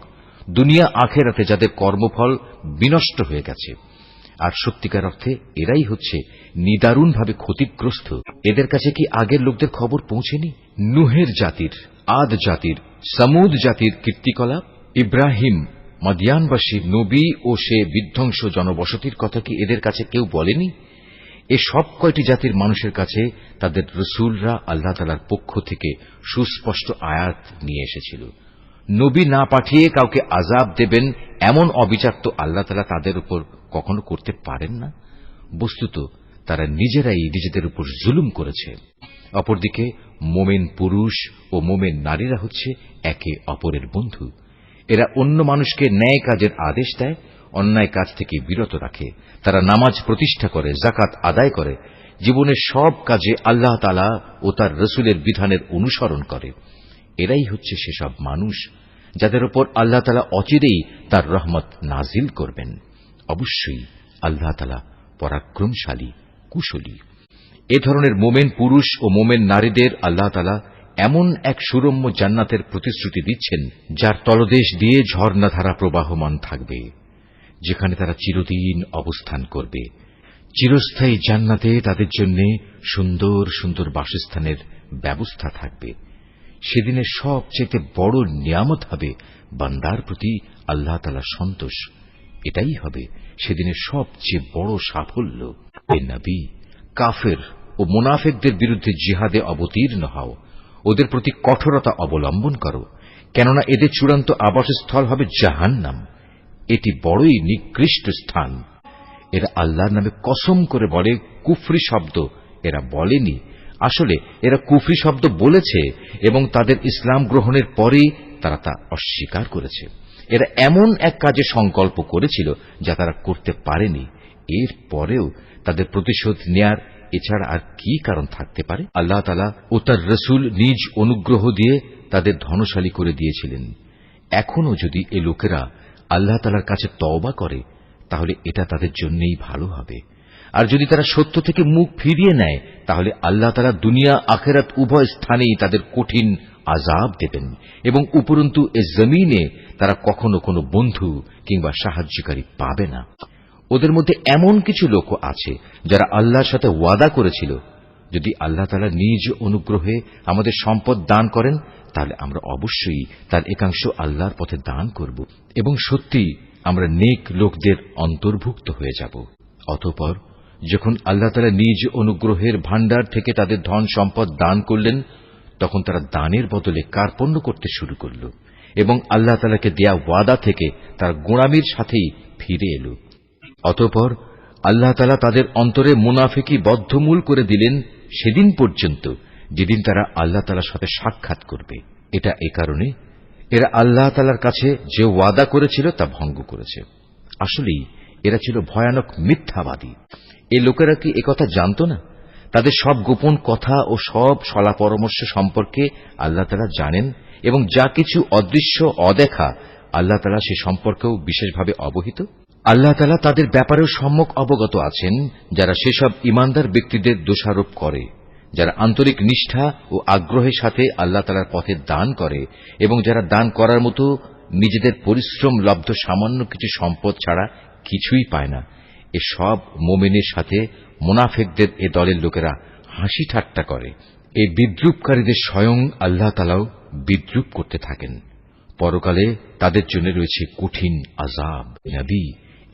দুনিয়া আখেরাতে যাদের কর্মফল বিনষ্ট হয়ে গেছে, আর সত্যিকার অর্থে এরাই হচ্ছে নিদারুণভাবে ক্ষতিগ্রস্ত। এদের কাছে কি আগের লোকদের খবর পৌঁছেনি? নুহের জাতির, আদ জাতির, সামুদ জাতির কীর্তিকলাপ, ইব্রাহিম, মাদিয়ানবাসী নবী ও সে বিধ্বংস জনবসতির কথা কি এদের কাছে কেউ বলেনি? এ সব কয়টি জাতির মানুষের কাছে তাদের রসূলরা আল্লাহ তাআলার পক্ষ থেকে সুস্পষ্ট আয়াত নিয়ে এসেছিল। নবী না পাঠিয়ে কাউকে আযাব দেবেন এমন অবিচার তো আল্লাহ তাআলা তাদের উপর কখনো করতে পারেন না। বস্তুত তারা নিজেরাই নিজেদের উপর জুলুম করেছে। অপরদিকে মোমেন পুরুষ ও মোমেন নারীরা হচ্ছে একে অপরের বন্ধু। এরা অন্য মানুষকে ন্যায় কাজের আদেশ দেয়, অন্যায় কাজ থেকে বিরত রাখে। তারা নামাজ প্রতিষ্ঠা করে, যাকাত আদায় করে, জীবনের সব কাজে আল্লাহ তাআলা ও তার রাসূলের বিধানের অনুসরণ করে। এরাই হচ্ছে সেসব মানুষ যাদের উপর আল্লাহ তাআলা অচিরেই তার রহমত নাজিল করবেন। অবশ্যই আল্লাহ তাআলা পরাক্রমশালী, কুশলী। এ ধরনের মোমেন পুরুষ ও মোমেন নারীদের আল্লাহ তাআলা এমন এক সুরম্য জান্নাতের প্রতিশ্রুতি দিচ্ছেন, যার তলদেশ দিয়ে ঝর্ণাধারা প্রবাহমান থাকবে, যেখানে তারা চিরদিন অবস্থান করবে। চিরস্থায়ী জান্নাতে তাদের জন্য সুন্দর সুন্দর বাসস্থানের ব্যবস্থা থাকবে। সেদিনের সবচেয়ে বড় নিয়ামত হবে বান্দার প্রতি আল্লাহ তাআলার সন্তোষ। এটাই হবে সেদিনের সবচেয়ে বড় সাফল্য। হে নবী, কাফের ও মুনাফিকদের বিরুদ্ধে জিহাদে অবতীর্ণ হও, ওদের প্রতি কঠোরতা অবলম্বন করো, কেননা এদের চূড়ান্ত আবাসস্থল হবে জাহান্নাম। এটি বড়ই নিকৃষ্ট স্থান। এরা আল্লাহর নামে কসম করে বলে কুফরি শব্দ এরা বলেনি, আসলে এরা কুফরি শব্দ বলেছে এবং তাদের ইসলাম গ্রহণের পরেই তারা তা অস্বীকার করেছে। এরা এমন এক কাজে সংকল্প করেছিল যা তারা করতে পারেনি। এর পরেও তাদের প্রতিশোধ নেয়ার এছাড়া আর কি কারণ থাকতে পারে? আল্লাহ তাআলা ও তার রাসূল নিজ অনুগ্রহ দিয়ে তাদের ধনশালী করে দিয়েছিলেন। এখনো যদি এ লোকেরা আল্লাহ তাআলার কাছে তওবা করে, তাহলে এটা তাদের জন্যই ভালো হবে। আর যদি তারা সত্য থেকে মুখ ফিরিয়ে নেয়, তাহলে আল্লাহ তাআলা দুনিয়া আখিরাত উভয় স্থানেই তাদের কঠিন আযাব দেবেন এবং উপরন্তু এ জমিনে তারা কখনো কোনো বন্ধু কিংবা সাহায্যকারী পাবে না। ওদের মধ্যে এমন কিছু লোকও আছে যারা আল্লাহর সাথে ওয়াদা করেছিল, যদি আল্লাহ তাআলা নিজ অনুগ্রহে আমাদের সম্পদ দান করেন, তাহলে আমরা অবশ্যই তার একাংশ আল্লাহর পথে দান করব এবং সত্যি আমরা নেক লোকদের অন্তর্ভুক্ত হয়ে যাব। অতঃপর যখন আল্লাহ তাআলা নিজ অনুগ্রহের ভাণ্ডার থেকে তাদের ধন সম্পদ দান করলেন, তখন তারা দানের বদলে কার্পণ্য করতে শুরু করল এবং আল্লাহ তাআলাকে দেয়া ওয়াদা থেকে তারা গোঁড়ামির সাথেই ফিরে এল। অতঃপর আল্লাহ তাআলা তাদের অন্তরে মুনাফিকি বদ্ধমূল করে দিলেন সেদিন পর্যন্ত যেদিন তারা আল্লাহ তাআলার সাথে সাক্ষাৎ করবে। এটা এ কারণে, এরা আল্লাহ তাআলার কাছে যে ওয়াদা করেছিল তা ভঙ্গ করেছে। আসলেই এরা ছিল ভয়ানক মিথ্যাবাদী। এই লোকেরা কি একথা জানত না? তাদের সব গোপন কথা ও সব সলা পরামর্শ সম্পর্কে আল্লাহ তাআলা জানেন এবং যা কিছু অদৃশ্য অদেখা আল্লাহ তাআলা সে সম্পর্কেও বিশেষভাবে অবহিত। আল্লাহ তাআলা তাদের ব্যাপারেও সম্যক অবগত আছেন, যারা সেসব ঈমানদার ব্যক্তিদের দোষারোপ করে, যারা আন্তরিক নিষ্ঠা ও আগ্রহের সাথে আল্লাহ তাআলার পথে দান করে এবং যারা দান করার মতো নিজেদের পরিশ্রম লব্ধ সামান্য কিছু সম্পদ ছাড়া কিছুই পায় না। এ সব মুমিনের সাথে মুনাফিকদের এ দলের লোকেরা হাসি ঠাট্টা করে। এই বিদ্রূপকারীদের স্বয়ং আল্লাহ তাআলাও বিদ্রূপ করতে থাকেন। পরকালে তাদের জন্য রয়েছে কঠিন আযাব। নবী,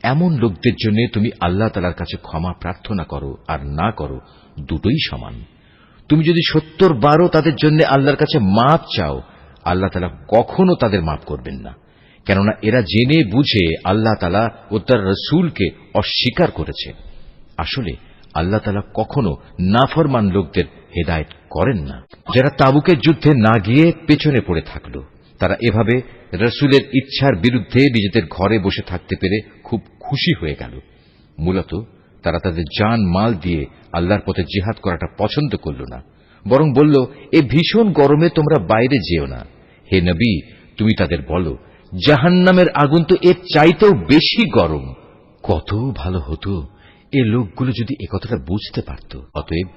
এমন লোকদের জন্য তুমি আল্লাহ তাআলার কাছে ক্ষমা প্রার্থনা করো আর না করো, দুটোই সমান। তুমি যদি ৭০ বারও তাদের জন্য আল্লাহর কাছে মাপ চাও, আল্লাহ তাআলা কখনো তাদের মাপ করবেন না, কেননা এরা জেনে বুঝে আল্লাহ তাআলা ও তার রাসূলকে অস্বীকার করেছে। আসলে আল্লাহ তাআলা কখনো নাফরমান লোকদের হেদায়েত করেন না। যারা তাবুকের যুদ্ধে না গিয়ে পেছনে পড়ে থাকল, তারা এভাবে রাসূলের ইচ্ছার বিরুদ্ধে নিজেদের ঘরে বসে থাকতে পেরে খুব খুশি হয়ে গেল। মূলত তারা তাদের জান মাল দিয়ে আল্লাহর পথে জিহাদ করাটা পছন্দ করল না, বরং বলল, এ ভীষণ গরমে তোমরা বাইরে যেও না। হে নবী, তুমি তাদের বলো, জাহান্নামের আগুন তো এর চাইতেও বেশি গরম। কত ভালো হতো এ লোকগুলো যদি একথাটা বুঝতে পারত। অতএব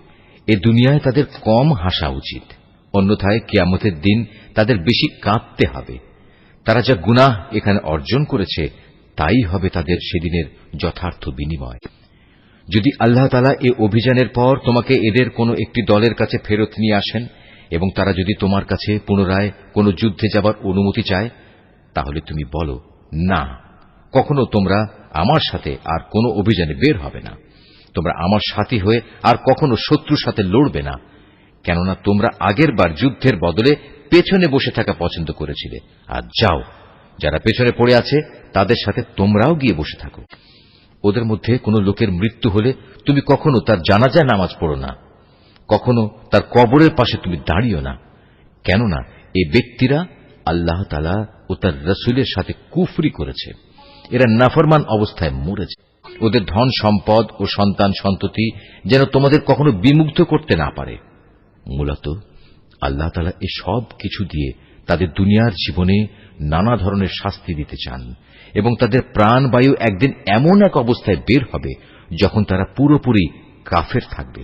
এ দুনিয়ায় তাদের কম হাসা উচিত, অন্যথায় কিয়ামতের দিন তাদের বেশি কাঁদতে হবে। তারা যা গুনাহ এখানে অর্জন করেছে তাই হবে তাদের সেদিনের যথার্থ বিনিময়। যদি আল্লাহ তাআলা এ অভিযানের পর তোমাকে এদের কোনো একটি দলের কাছে ফেরত নিয়ে আসেন এবং তারা যদি তোমার কাছে পুনরায় কোনো যুদ্ধে যাবার অনুমতি চায়, তাহলে তুমি বলো, না, কখনো তোমরা আমার সাথে আর কোনো অভিযানে বের হবে না। তোমরা আমার সাথী হয়ে আর কখনো শত্রুর সাথে লড়বে না, কেননা তোমরা আগের বার যুদ্ধের বদলে পেছনে বসে থাকা পছন্দ করেছিলে। আর যাও, যারা পেছনে পড়ে আছে তাদের সাথে তোমরাও গিয়ে বসে থাকো। ওদের মধ্যে কোনো লোকের মৃত্যু হলে তুমি কখনো তার জানাজা নামাজ পড়ো না। কখনো তার কবরের পাশে তুমি দাঁড়িও না, কেননা এই ব্যক্তিরা আল্লাহ তাআলা ও তার রাসূলের সাথে কুফরি করেছে। এরা নাফরমান অবস্থায় মরেছে। ওদের ধন সম্পদ ও সন্তান সন্ততি যেন তোমাদের কখনো বিমুগ্ধ করতে না পারে। মূলত আল্লাহ তাআলা এই সব কিছু দিয়ে তাদের দুনিয়ার জীবনে নানা ধরনের শাস্তি দিতে চান এবং তাদের প্রাণবায়ু একদিন এমন এক অবস্থায় বের হবে যখন তারা পুরোপুরি কাফের থাকবে।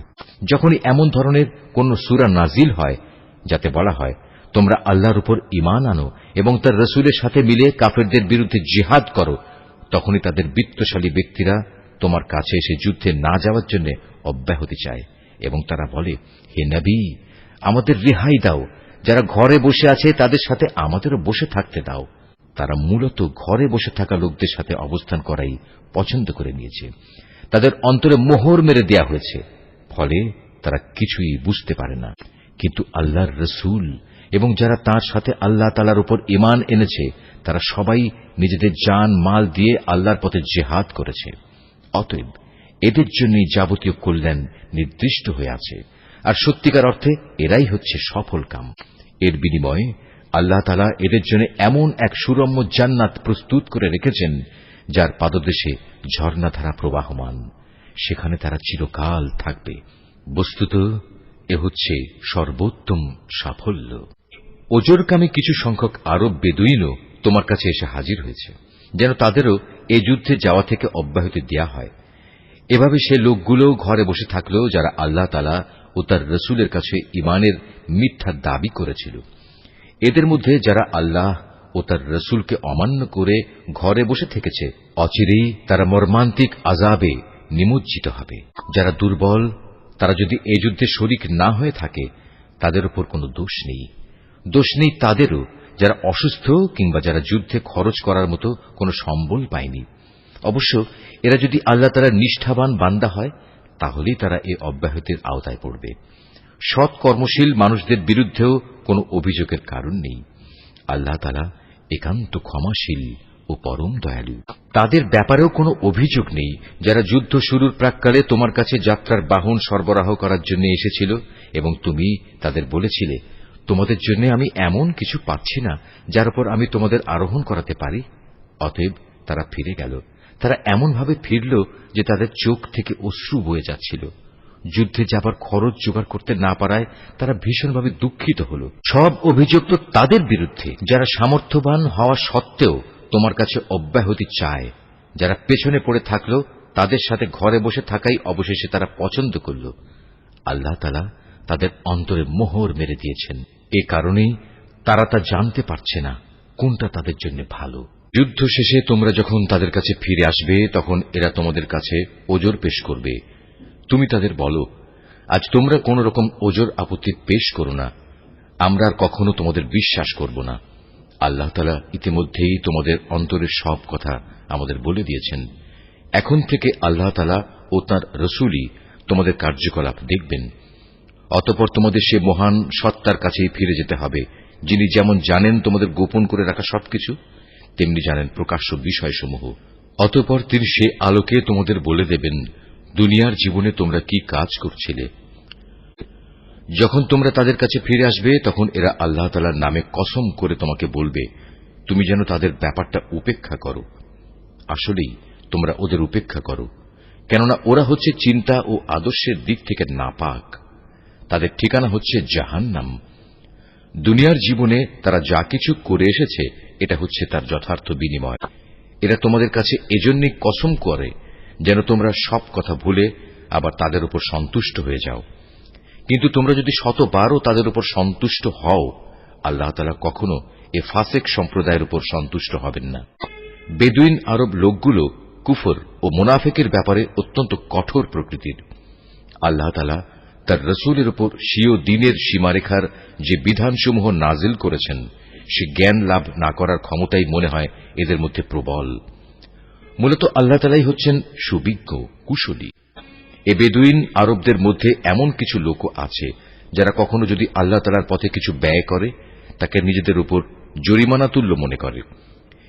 যখনই এমন ধরনের কোন সূরা নাজিল হয় যাতে বলা হয় তোমরা আল্লাহর উপর ঈমান আনো এবং তার রাসূলের সাথে মিলে কাফেরদের বিরুদ্ধে জিহাদ করো, তখনই তাদের বিত্তশালী ব্যক্তিরা তোমার কাছে এসে যুদ্ধে না যাওয়ার জন্য অব্যাহতি চায় এবং তারা বলে, হে নবী, আমাদের রেহাই দাও, যারা ঘরে বসে আছে তাদের সাথে আমাদেরও বসে থাকতে দাও। তারা মূলত ঘরে বসে থাকা লোকদের সাথে অবস্থান করাই পছন্দ করে নিয়েছে। তাদের অন্তরে মোহর মেরে দেয়া হয়েছে, ফলে তারা কিছুই বুঝতে পারে না। কিন্তু আল্লাহর রাসূল এবং যারা তার সাথে আল্লাহ তাআলার উপর ঈমান এনেছে তারা সবাই নিজেদের জান মাল দিয়ে আল্লাহর পথে জিহাদ করেছে। অতএব এদের জন্যই যাবতীয় কল্যাণ নির্দিষ্ট হয়ে আছে, আর সত্যিকার অর্থে এরাই হচ্ছে সফল কাম। এর বিনিময়ে আল্লাহ তাআলা এদের জন্য এমন এক সুরম্য জান্নাত প্রস্তুত করে রেখেছেন যার পাদদেশে ঝর্ণাধারা প্রবাহমান, সেখানে তারা চিরকাল থাকবে। বস্তুত এ হচ্ছে সর্বোত্তম সাফল্য। ওজরকামী কিছু সংখ্যক আরব বেদুইনও তোমার কাছে এসে হাজির হয়েছে, যেন তাদেরও এ যুদ্ধে যাওয়া থেকে অব্যাহতি দেয়া হয়। এভাবে সে লোকগুলো ঘরে বসে থাকলো যারা আল্লাহ তাআলা ও তার রাসূলের কাছে ঈমানের মিথ্যা দাবি করেছিল। এদের মধ্যে যারা আল্লাহ ও তার রাসূলকে অমান্য করে ঘরে বসে থেকেছে, অচিরেই তারা মর্মান্তিক আযাবে নিমজ্জিত হবে। যারা দুর্বল তারা যদি এই যুদ্ধে শরীক না হয়ে থাকে তাদের উপর কোনো দোষ নেই। দোষ নেই তাদেরও যারা অসুস্থ কিংবা যারা যুদ্ধে খরচ করার মতো কোনো সম্বল পায়নি। অবশ্য এরা যদি আল্লাহ তাআলার নিষ্ঠাবান বান্দা হয় তাহলেই তারা এই অব্যাহতির আওতায় পড়বে। সৎ কর্মশীল মানুষদের বিরুদ্ধেও কোনো অভিযোগের কারণ নেই। আল্লাহ তাআলা একান্ত ক্ষমাশীল ও পরম দয়ালু। তাদের ব্যাপারেও কোনো অভিযোগ নেই যারা যুদ্ধ শুরুর প্রাক্কালে তোমার কাছে যাত্রার বাহন সরবরাহ করার জন্য এসেছিল এবং তুমি তাদের বলেছিলে, তোমাদের জন্য আমি এমন কিছু পাচ্ছি না যার উপর আমি তোমাদের আরোহণ করাতে পারি। অতএব তারা ফিরে গেল। তারা এমনভাবে ফিরল যে তাদের চোখ থেকে অশ্রু বয়ে যাচ্ছিল। যুদ্ধে যাবার খরচ জোগাড় করতে না পারায় তারা ভীষণভাবে দুঃখিত হল। সব অভিযোগ তো তাদের বিরুদ্ধে যারা সামর্থ্যবান হওয়া সত্ত্বেও তোমার কাছে অব্যাহতি চায়। যারা পেছনে পড়ে থাকল তাদের সাথে ঘরে বসে থাকাই অবশেষে তারা পছন্দ করল। আল্লাহ তাআলা তাদের অন্তরে মোহর মেরে দিয়েছেন। এ কারণেই তারা তা জানতে পারছে না কোনটা তাদের জন্য ভালো। যুদ্ধ শেষে তোমরা যখন তাদের কাছে ফিরে আসবে তখন এরা তোমাদের কাছে ওজর পেশ করবে। তুমি তাদের বলো, আজ তোমরা কোন রকম ওজর আপত্তি পেশ করো না, আমরা আর কখনো তোমাদের বিশ্বাস করব না। আল্লাহ তাআলা ইতিমধ্যেই তোমাদের অন্তরের সব কথা আমাদের বলে দিয়েছেন। এখন থেকে আল্লাহ তাআলা ও তাঁর রাসূলই তোমাদের কার্যকলাপ দেখবেন। অতঃপর তোমাদের সে মহান সত্তার কাছেই ফিরে যেতে হবে, যিনি যেমন জানেন তোমাদের গোপন করে রাখা সবকিছু, তেমনি জানেন প্রকাশ্য বিষয়সমূহ। অতঃপর তিনি সে আলোকে তোমাদের বলে দেবেন দুনিয়ার জীবনে তোমরা কি কাজ করছিলে। যখন তোমরা তাদের কাছে ফিরে আসবে তখন এরা আল্লাহ তাআলার নামে কসম করে তোমাকে বলবে তুমি যেন তাদের ব্যাপারটা উপেক্ষা করো। আসলেই তোমরা ওদের উপেক্ষা করো, কেননা ওরা হচ্ছে চিন্তা ও আদর্শের দিক থেকে নাপাক। তাদের ঠিকানা হচ্ছে জাহান্নাম। দুনিয়ার জীবনে তারা যা কিছু করে এসেছে এটা হচ্ছে তার যথার্থ বিনিময়। এরা তোমাদের কাছে এজন্যই কসম করে যেন তোমরা সব কথা ভুলে আবার তাদের উপর সন্তুষ্ট হয়ে যাও। কিন্তু তোমরা যদি শতবারও তাদের উপর সন্তুষ্ট হও, আল্লাহ তাআলা কখনো এ ফাসেক সম্প্রদায়ের উপর সন্তুষ্ট হবেন না। বেদুইন আরব লোকগুলো কুফর ও মুনাফিকের ব্যাপারে অত্যন্ত কঠোর প্রকৃতির। আল্লাহ তাআলা তার রাসূলের উপর স্বীয় দ্বীনের সীমারেখার যে বিধানসমূহ নাজিল করেছেন সে জ্ঞান লাভ না করার ক্ষমতাই মনে হয় এদের মধ্যে প্রবল। মূলত আল্লাহ তাআলাই হচ্ছেন সুবিজ্ঞ কুশলী। এ বেদুইন আরবদের মধ্যে এমন কিছু লোকও আছে যারা কখনো যদি আল্লাহ তাআলার পথে কিছু ব্যয় করে তাকে নিজেদের উপর জরিমানা তুল্য মনে করে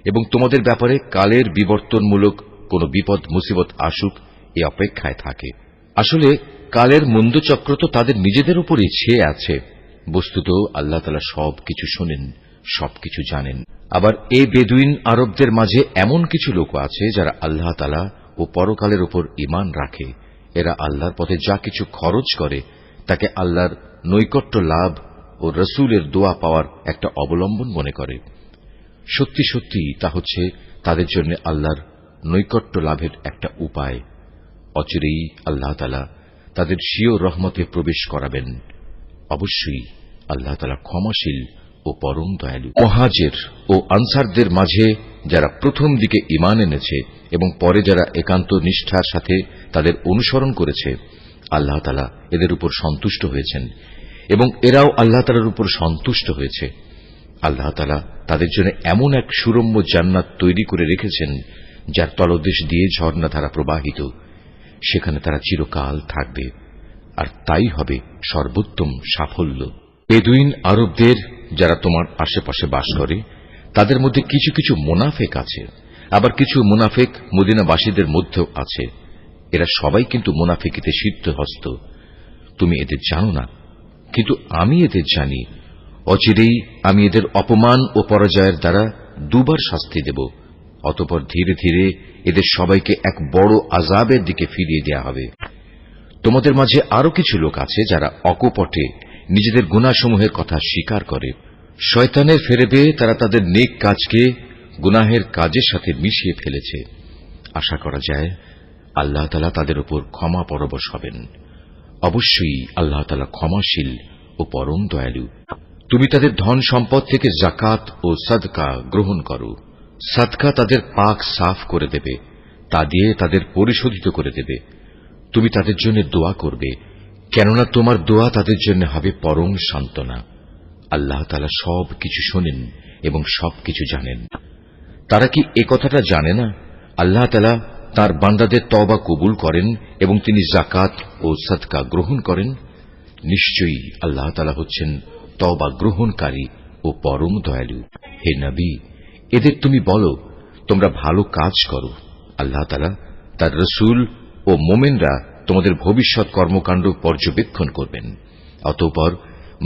এবং তোমাদের ব্যাপারে কালের বিবর্তনমূলক কোন বিপদ মুসিবত আসুক এ অপেক্ষায় থাকে। আসলে কালের মন্দচক্র তো তাদের নিজেদের উপরই ছেয়ে আছে। বস্তুত আল্লাহ তাআলা সবকিছু শোনেন, সবকিছু জানেন। আবার এই বেদুইন আরবদের মাঝে এমন কিছু লোক আছে যারা আল্লাহ তাআলা ও পরকালের উপর ঈমান রাখে। এরা আল্লাহর পথে যা কিছু খরচ করে তাকে আল্লাহর নৈকট্য লাভ ও রসুলের দোয়া পাওয়ার একটা অবলম্বন মনে করে। সত্যি সত্যি তা হচ্ছে তাদের জন্য আল্লাহর নৈকট্য লাভের একটা উপায়। অচিরেই আল্লাহ তাআলা তাদের স্বীয় রহমতে প্রবেশ করাবেন। অবশ্যই আল্লাহ তাআলা ক্ষমাশীল ও পরম দয়ালু। মুহাজির ও আনসারদের মাঝে যারা প্রথম দিকে ঈমান এনেছে এবং পরে যারা একান্ত নিষ্ঠার সাথে তাদের অনুসরণ করেছে, আল্লাহ তাআলা এদের উপর সন্তুষ্ট হয়েছেন এবং এরাও আল্লাহ তাআলার উপর সন্তুষ্ট হয়েছে। আল্লাহ তাআলা তাদের জন্য এমন এক সুরম্য জান্নাত তৈরি করে রেখেছেন যার তলদেশ দিয়ে ঝর্ণাধারা প্রবাহিত। সেখানে তারা চিরকাল থাকবে, আর তাই হবে সর্বোত্তম সাফল্য। বেদুইন আরবদের যারা তোমার আশেপাশে বাস করে তাদের মধ্যে কিছু কিছু মুনাফিক আছে, আবার কিছু মুনাফিক মদিনাবাসীদের মধ্যেও আছে। এরা সবাই কিন্তু মুনাফিকিতে সিদ্ধহস্ত। তুমি এদের জানো না, কিন্তু আমি এদের জানি। অচিরেই আমি এদের অপমান ও পরাজয়ের দ্বারা দুবার শাস্তি দেব। অতঃপর ধীরে ধীরে এদের সবাইকে এক বড় আযাবের দিকে ফিরিয়ে দেয়া হবে। তোমাদের মাঝে আরো কিছু লোক আছে যারা অকপটে নিজেদের গুনাহসমূহের কথা স্বীকার করে। শয়তানের ফেরেবে তারা তাদের নেক কাজকে গুনাহের কাজের সাথে মিশিয়ে ফেলেছে। আশা করা যায় আল্লাহ তাআলা তাদের উপর ক্ষমা পরবশ হবেন। অবশ্যই আল্লাহ তাআলা ক্ষমাশীল ও পরম দয়ালু। তুমি তাদের ধন সম্পদ থেকে যাকাত ও সাদকা গ্রহণ করো। সাদকা তাদের পাক সাফ করে দেবে, তা দিয়ে তাদের পরিশোধিত করে দেবে। তুমি তাদের জন্য দোয়া করবে, কেননা তোমার দোয়া তাদের জন্য হবে পরম সান্ত্বনা। আল্লাহ তাআলা সবকিছু শোনেন এবং সবকিছু জানেন। তারা কি এ কথাটা জানে না আল্লাহ তাআলা তাঁর বান্দাদের তওবা কবুল করেন এবং তিনি যাকাত ও সাদকা গ্রহণ করেন? নিশ্চয়ই আল্লাহ তাআলা হচ্ছেন তওবা গ্রহণকারী ও পরম দয়ালু। হে নবী, এদের তুমি বলো, তোমরা ভালো কাজ করো। আল্লাহ তাআলা, তার রসুল ও মুমিনরা তোমাদের ভবিষ্যৎ কর্মকাণ্ড পর্যবেক্ষণ করবেন। অতঃপর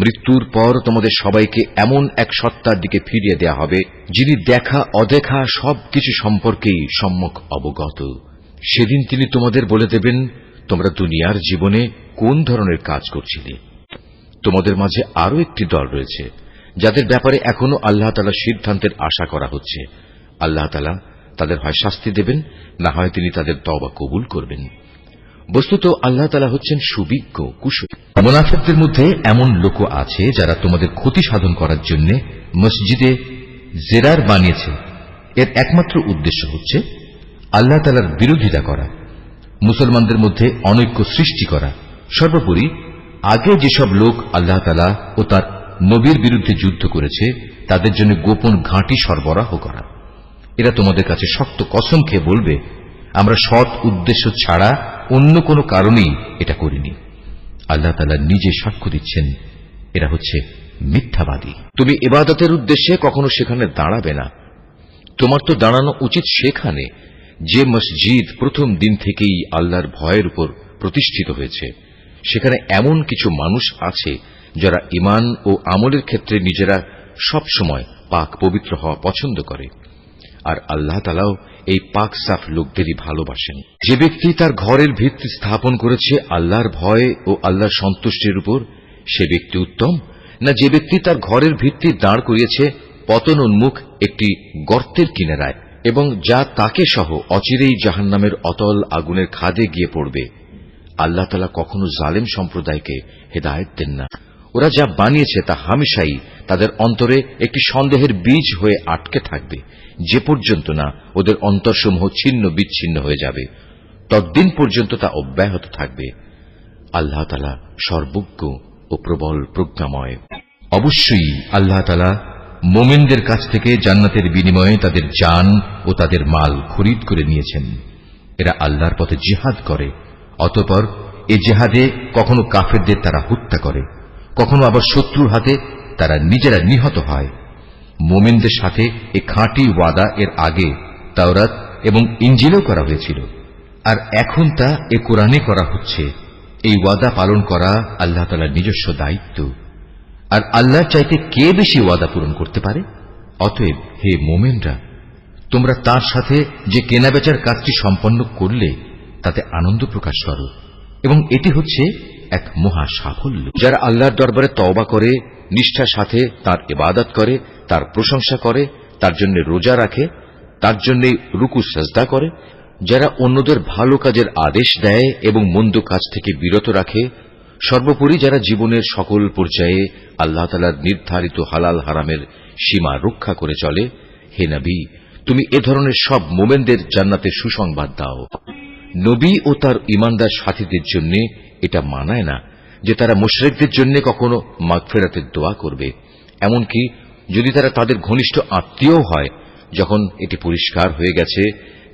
মৃত্যুর পর তোমাদের সবাইকে এমন এক সত্তার দিকে ফিরিয়ে দেয়া হবে যিনি দেখা অদেখা সবকিছু সম্পর্কেই সম্যক অবগত। সেদিন তিনি তোমাদের বলে দেবেন, তোমরা দুনিয়ার জীবনে কোন ধরনের কাজ করছিলে। তোমাদের মাঝে আরো একটি দল রয়েছে যাদের ব্যাপারে এখনো আল্লাহ তাআলার সিদ্ধান্তের আশা করা হচ্ছে। আল্লাহ তাআলা তাদের হয় শাস্তি দেবেন, না হয় তিনি তাদের তওবা কবুল করবেন। বস্তুত আল্লাহ তাআলা হচ্ছেন সুবিজ্ঞ, কুশলী। মুনাফিকদের মধ্যে এমন লোক আছে যারা তোমাদের ক্ষতি সাধন করার জন্য মসজিদে জেরার বানিয়েছে। এর একমাত্র উদ্দেশ্য হচ্ছে আল্লাহ তাআলার বিরোধিতা করা, মুসলমানদের মধ্যে অনৈক্য সৃষ্টি করা। সর্বোপরি আগে যেসব লোক আল্লাহ তাআলা ও তার নবীর বিরুদ্ধে যুদ্ধ করেছে তাদের জন্য গোপন ঘাঁটি সরবরাহ করা। এরা তোমাদের কাছে শক্ত কসম খেয়ে বলবে, আমরা সৎ উদ্দেশ্য ছাড়া অন্য কোনো কারণেই এটা করিনি। আল্লাহ তাআলা নিজে সাক্ষ্য দিচ্ছেন, এরা হচ্ছে মিথ্যাবাদী। তুমি ইবাদতের উদ্দেশ্যে কখনো সেখানে দাঁড়াবে না। তোমার তো দাঁড়ানো উচিত সেখানে যে মসজিদ প্রথম দিন থেকেই আল্লাহর ভয়ের উপর প্রতিষ্ঠিত হয়েছে। সেখানে এমন কিছু মানুষ আছে যারা ঈমান ও আমলের ক্ষেত্রে নিজেরা সব সময় পাক পবিত্র হওয়া পছন্দ করে, আর আল্লাহ তাআলাও এই পাক সাফ লোকদেরই ভালোবাসেন। যে ব্যক্তি তার ঘরের ভিত্তি স্থাপন করেছে আল্লাহর ভয় ও আল্লাহর সন্তুষ্টির উপর, সে ব্যক্তি উত্তম, না যে ব্যক্তি তার ঘরের ভিত্তি দাঁড় করিয়েছে পতন উন্মুখ একটি গর্তের কিনারায় এবং যা তাকে সহ অচিরেই জাহান্নামের অতল আগুনের খাদে গিয়ে পড়বে। আল্লাহ তাআলা কখনো জালেম সম্প্রদায়কে হেদায়েত দেন না। ওরা যা বানিয়েছে তা হামেশাই তাদের অন্তরে একটি সন্দেহের বীজ হয়ে আটকে থাকবে, যে পর্যন্ত না ওদের অন্তরসমূহ ছিন্ন বিচ্ছিন্ন হয়ে যাবে, ততদিন পর্যন্ত তা অব্যাহত থাকবে। আল্লাহ তাআলা সর্বজ্ঞ ও প্রবল প্রজ্ঞাময়। অবশ্যই আল্লাহ তাআলা মুমিনদের কাছ থেকে জান্নাতের বিনিময়ে তাদের জান ও তাদের মাল খরিদ করে নিয়েছেন। এরা আল্লাহর পথে জিহাদ করে, অতঃপর এ জিহাদে কখনো কাফেরদের তারা হত্যা করে, কখনো আবার শত্রুর হাতে তারা নিজেরা নিহত হয়। মুমিনদের সাথে এ খাঁটি ওয়াদা এর আগে তাওরাত এবং ইনজিলেও করা হয়েছিল, আর এখন তা এ কোরআনে করা হচ্ছে। এই ওয়াদা পালন করা আল্লাহ তাআলার নিজস্ব দায়িত্ব, আর আল্লাহর চাইতে কে বেশি ওয়াদা পূরণ করতে পারে? অতএব হে মোমেনরা, তোমরা তার সাথে যে কেনাবেচার কাজটি সম্পন্ন করলে তাতে আনন্দ প্রকাশ করো, এবং এটি হচ্ছে এক মহা সাফল্য। যারা আল্লাহর দরবারে তওবা করে, নিষ্ঠার সাথে তার ইবাদত করে, তার প্রশংসা করে, তার জন্য রোজা রাখে, তার জন্য রুকু সাজদা করে, যারা অন্যদের ভালো কাজের আদেশ দেয় এবং মন্দ কাজ থেকে বিরত রাখে, সর্বোপরি যারা জীবনের সকল পর্যায়ে আল্লাহ তাআলার নির্ধারিত হালাল হারামের সীমা রক্ষা করে চলে, হে নবী, তুমি এ ধরনের সব মোমেনদের জান্নাতের সুসংবাদ দাও। নবী ও তার ঈমানদার সাথীদের জন্য এটা মানায় না যে তারা মুশরিকদের জন্য কখনো মাগফিরাতের দোয়া করবে, এমনকি যদি তারা তাদের ঘনিষ্ঠ আত্মীয় হয়, যখন এটি পরিষ্কার হয়ে গেছে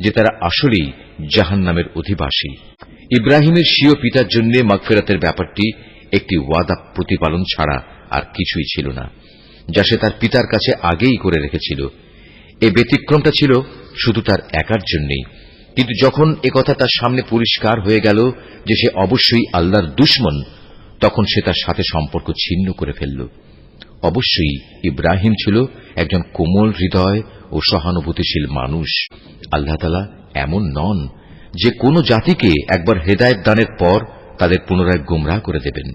যে তারা আসলেই জাহান্নামের অধিবাসী। ইব্রাহিমের স্বীয় পিতার জন্য মাগফিরাতের ব্যাপারটি একটি ওয়াদা প্রতিপালন ছাড়া আর কিছুই ছিল না, যা সে তার পিতার কাছে আগেই করে রেখেছিল। এই ব্যতিক্রমটা ছিল শুধু তার একার জন্যই, কিন্তু যখন একথা তার সামনে পরিষ্কার হয়ে গেল যে সে অবশ্যই আল্লাহর দুশমন, তখন সে তার সাথে সম্পর্ক ছিন্ন করে ফেলল। অবশ্যই ইব্রাহিম ছিল একজন কোমল হৃদয় ও সহানুভূতিশীল মানুষ। আল্লাহ তাআলা এমন নন যে কোন জাতিকে একবার হেদায়েত দানের পর তাদের পুনরায় গোমরাহ করে দেবেন,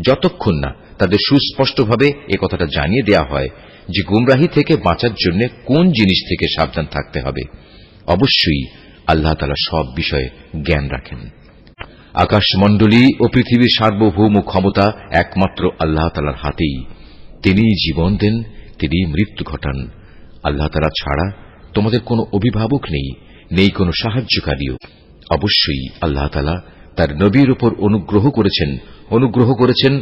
যতক্ষণ না তাদের সুস্পষ্টভাবে একথাটা জানিয়ে দেয়া হয় যে গোমরাহি থেকে বাঁচার জন্য কোন জিনিস থেকে সাবধান থাকতে হবে। অবশ্যই আল্লাহ তাআলা সব বিষয়ে জ্ঞান রাখেন। আকাশমণ্ডলী ও পৃথিবীর সার্বভৌম ক্ষমতা একমাত্র আল্লাহ তাআলার হাতেই। তিনিই জীবন দেন, তিনিই মৃত্যু ঘটান। আল্লাহ তাআলা ছাড়া তোমাদের কোনো অভিভাবক নেই, নেই কোনো সাহায্যকারীও। অবশ্যই আল্লাহ তাআলা তার নবীর উপর অনুগ্রহ করেছেন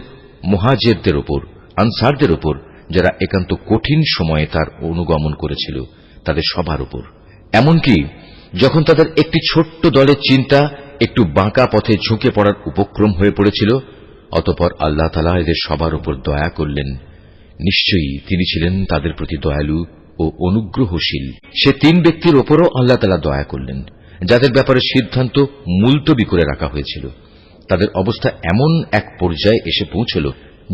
মুহাজিরদের উপর, আনসারদের উপর, যারা একান্ত কঠিন সময়ে তার অনুগমন করেছিল, তাদের সবার উপর। এমনকি যখন তাদের একটি ছোট্ট দলের চিন্তা একটু বাঁকা পথে ঝুঁকে পড়ার উপক্রম হয়ে পড়েছিল, অতঃপর আল্লাহ তাআলা এদের সবার উপর দয়া করলেন। নিশ্চয়ই তিনি ছিলেন তাদের প্রতি দয়ালু ও অনুগ্রহশীল। সে তিন ব্যক্তির ওপরও আল্লাহ তাআলা দয়া করলেন, যাদের ব্যাপারে সিদ্ধান্ত মুলতবি করে রাখা হয়েছিল। তাদের অবস্থা এমন এক পর্যায়ে এসে পৌঁছল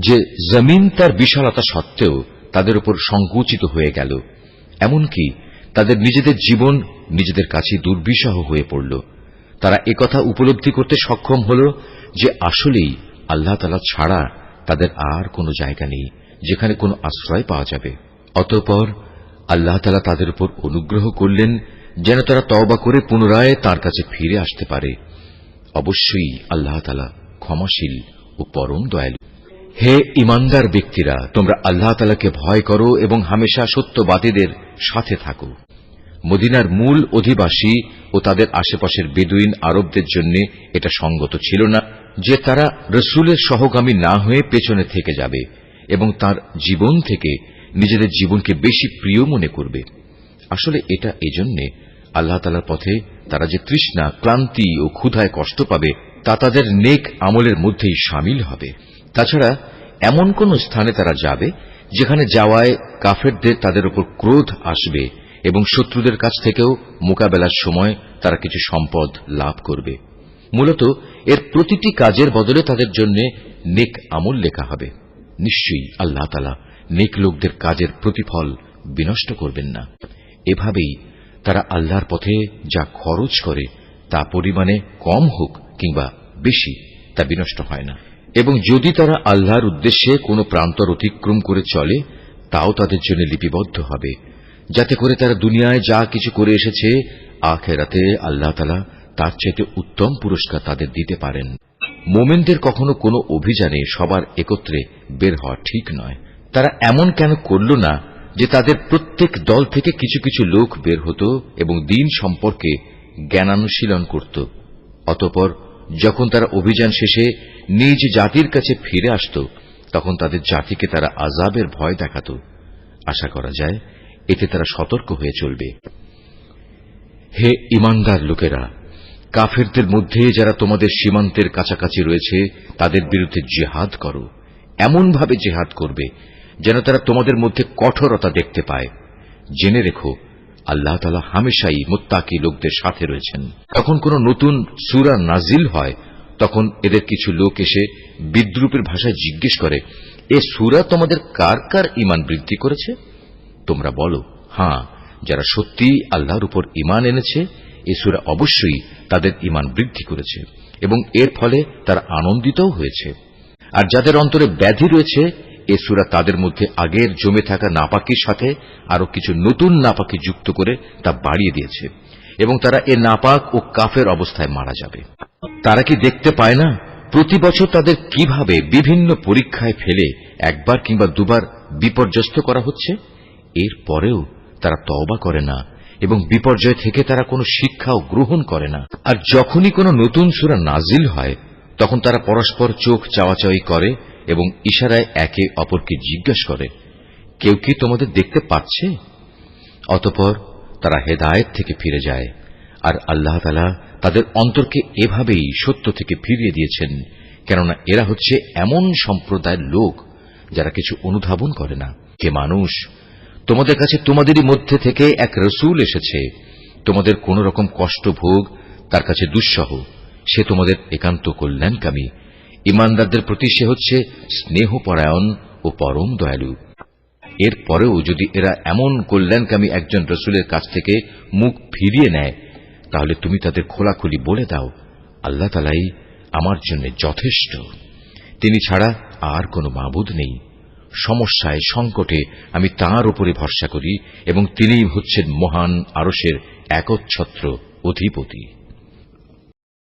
যে জমিন তার বিশালতা সত্ত্বেও তাদের উপর সংকুচিত হয়ে গেল। এমনকি তাদের নিজেদের জীবন নিজেদের কাছে দুর্বিষহ হয়ে পড়ল। তারা একথা উপলব্ধি করতে সক্ষম হল যে আসলেই আল্লাহ তাআলা ছাড়া তাদের আর কোনো জায়গা নেই যেখানে কোনো আশ্রয় পাওয়া যাবে। অতঃপর আল্লাহ তাআলা তাদের উপর অনুগ্রহ করলেন যেন তারা তওবা করে পুনরায় তার কাছে ফিরে আসতে পারে। অবশ্যই আল্লাহ তাআলা ক্ষমাশীল ও পরম দয়ালু। হে ঈমানদার ব্যক্তিরা, তোমরা আল্লাহ তাআলাকে ভয় করো এবং হামেশা সত্যবাদীদের সাথে থাকো। মদিনার মূল অধিবাসী ও তাদের আশেপাশের বেদুইন আরবদের জন্য এটা সঙ্গত ছিল না যে তারা রাসূলের সহগামী না হয়ে পেছনে থেকে যাবে এবং তার জীবন থেকে নিজেদের জীবনকে বেশি প্রিয় মনে করবে। আসলে এটা এজন্যে আল্লাহ তাআলার পথে তারা যে তৃষ্ণা, ক্লান্তি ও ক্ষুধায় কষ্ট পাবে তা তাদের নেক আমলের মধ্যেই শামিল হবে। তাছাড়া এমন কোন স্থানে তারা যাবে যেখানে যাওয়ায় কাফেরদের তাদের উপর ক্রোধ আসবে এবং শত্রুদের কাছ থেকেও মোকাবেলার সময় তারা কিছু সম্পদ লাভ করবে। মূলত এর প্রতিটি কাজের বদলে তাদের জন্য নেক আমল লেখা হবে। নিশ্চয়ই আল্লাহ তাআলা নেক লোকদের কাজের প্রতিফল বিনষ্ট করবেন না। এভাবেই তারা আল্লাহর পথে যা খরচ করে তা পরিমাণে কম হোক কিংবা বেশি, তা বিনষ্ট হয় না। এবং যদি তারা আল্লাহর উদ্দেশ্যে কোনো প্রান্তর অতিক্রম করে চলে, তাও তাদের জন্য লিপিবদ্ধ হবে, যাতে করে তারা দুনিয়ায় যা কিছু করে এসেছে, আখিরাতে আল্লাহ তাআলা তার চাইতে উত্তম পুরস্কার তাদের দিতে পারেন। মোমেনদের কখনো কোনো অভিযানে সবার একত্রে বের হওয়া ঠিক নয়। তারা এমন কেন করল না যে তাদের প্রত্যেক দল থেকে কিছু কিছু লোক বের হতো এবং দ্বীন সম্পর্কে জ্ঞানানুশীলন করত। অতঃপর যখন তারা অভিযান শেষে নিজ জাতির কাছে ফিরে আসত, তখন তাদের জাতিকে তারা আযাবের ভয় দেখাত। আশা করা যায় এতে তারা সতর্ক হয়ে চলবে। হে ঈমানদার লোকেরা, কাফেরদের মধ্যে যারা তোমাদের সীমান্তের কাছাকাছি রয়েছে তাদের বিরুদ্ধে জিহাদ করো। এমনভাবে জিহাদ করবে যেন তারা তোমাদের মধ্যে কঠোরতা দেখতে পায়। জেনে রেখো, আল্লাহ তাআলা হামেশাই মুত্তাকি লোকদের সাথে রয়েছেন। যখন কোন নতুন সূরা নাজিল হয় তখন এদের কিছু লোক এসে বিদ্রূপের ভাষায় জিজ্ঞেস করে, এ সূরা তোমাদের কার কার ঈমান বৃদ্ধি করেছে? তোমরা বলো, হ্যাঁ, যারা সত্যি আল্লাহর উপর ঈমান এনেছে এ সূরা অবশ্যই তাদের ঈমান বৃদ্ধি করেছে এবং এর ফলে তারা আনন্দিতও হয়েছে। আর যাদের অন্তরে ব্যাধি রয়েছে এ সূরা তাদের মধ্যে আগের জমে থাকা নাপাকির সাথে আরো কিছু নতুন নাপাকি যুক্ত করে তা বাড়িয়ে দিয়েছে এবং তারা এ নাপাক ও কাফের অবস্থায় মারা যাবে। তারা কি দেখতে পায় না প্রতি বছর তাদের কিভাবে বিভিন্ন পরীক্ষায় ফেলে একবার কিংবা দুবার বিপর্যস্ত করা হচ্ছে? এর পরেও তারা তওবা করে না এবং বিপর্যয় থেকে তারা কোনো শিক্ষাও গ্রহণ করে না। আর যখনই কোনো নতুন সূরা নাজিল হয় তখন তারা পরস্পর চোখ চাওয়াচাওয়ি করে এবং ইশারায় একে অপরকে জিজ্ঞাসা করে, কেউ কি তোমাদের দেখতে পাচ্ছে? অতঃপর তারা হেদায়েত থেকে ফিরে যায়। আর আল্লাহ তাআলা তাদের অন্তরকে এভাবেই সত্য থেকে ফিরিয়ে দিয়েছেন, কেননা এরা হচ্ছে এমন সম্প্রদায়ের লোক যারা কিছু অনুধাবন করে না। হে মানুষ, তোমাদের কাছে তোমাদেরই মধ্যে থেকে এক রসূল এসেছে, তোমাদের কোন রকম কষ্ট ভোগ তার কাছে দুঃসহ, সে তোমাদের একান্ত কল্যাণকামী। ঈমানদারদের প্রতি সে হচ্ছে স্নেহপরায়ণ ও পরম দয়ালু। এর পরেও যদি এরা এমন কল্যাণকামী একজন রসূলের কাছ থেকে মুখ ফিরিয়ে নেয় তাহলে তুমি তাদের খোলাখুলি বলে দাও, আল্লাহ তাআলাই আমার জন্য যথেষ্ট, তিনি ছাড়া আর কোনো মাবুদ নেই। সমস্যায় সংকটে আমি তাঁর উপরে ভরসা করি এবং তিনিই হচ্ছেন মহান আরশের একচ্ছত্র অধিপতি।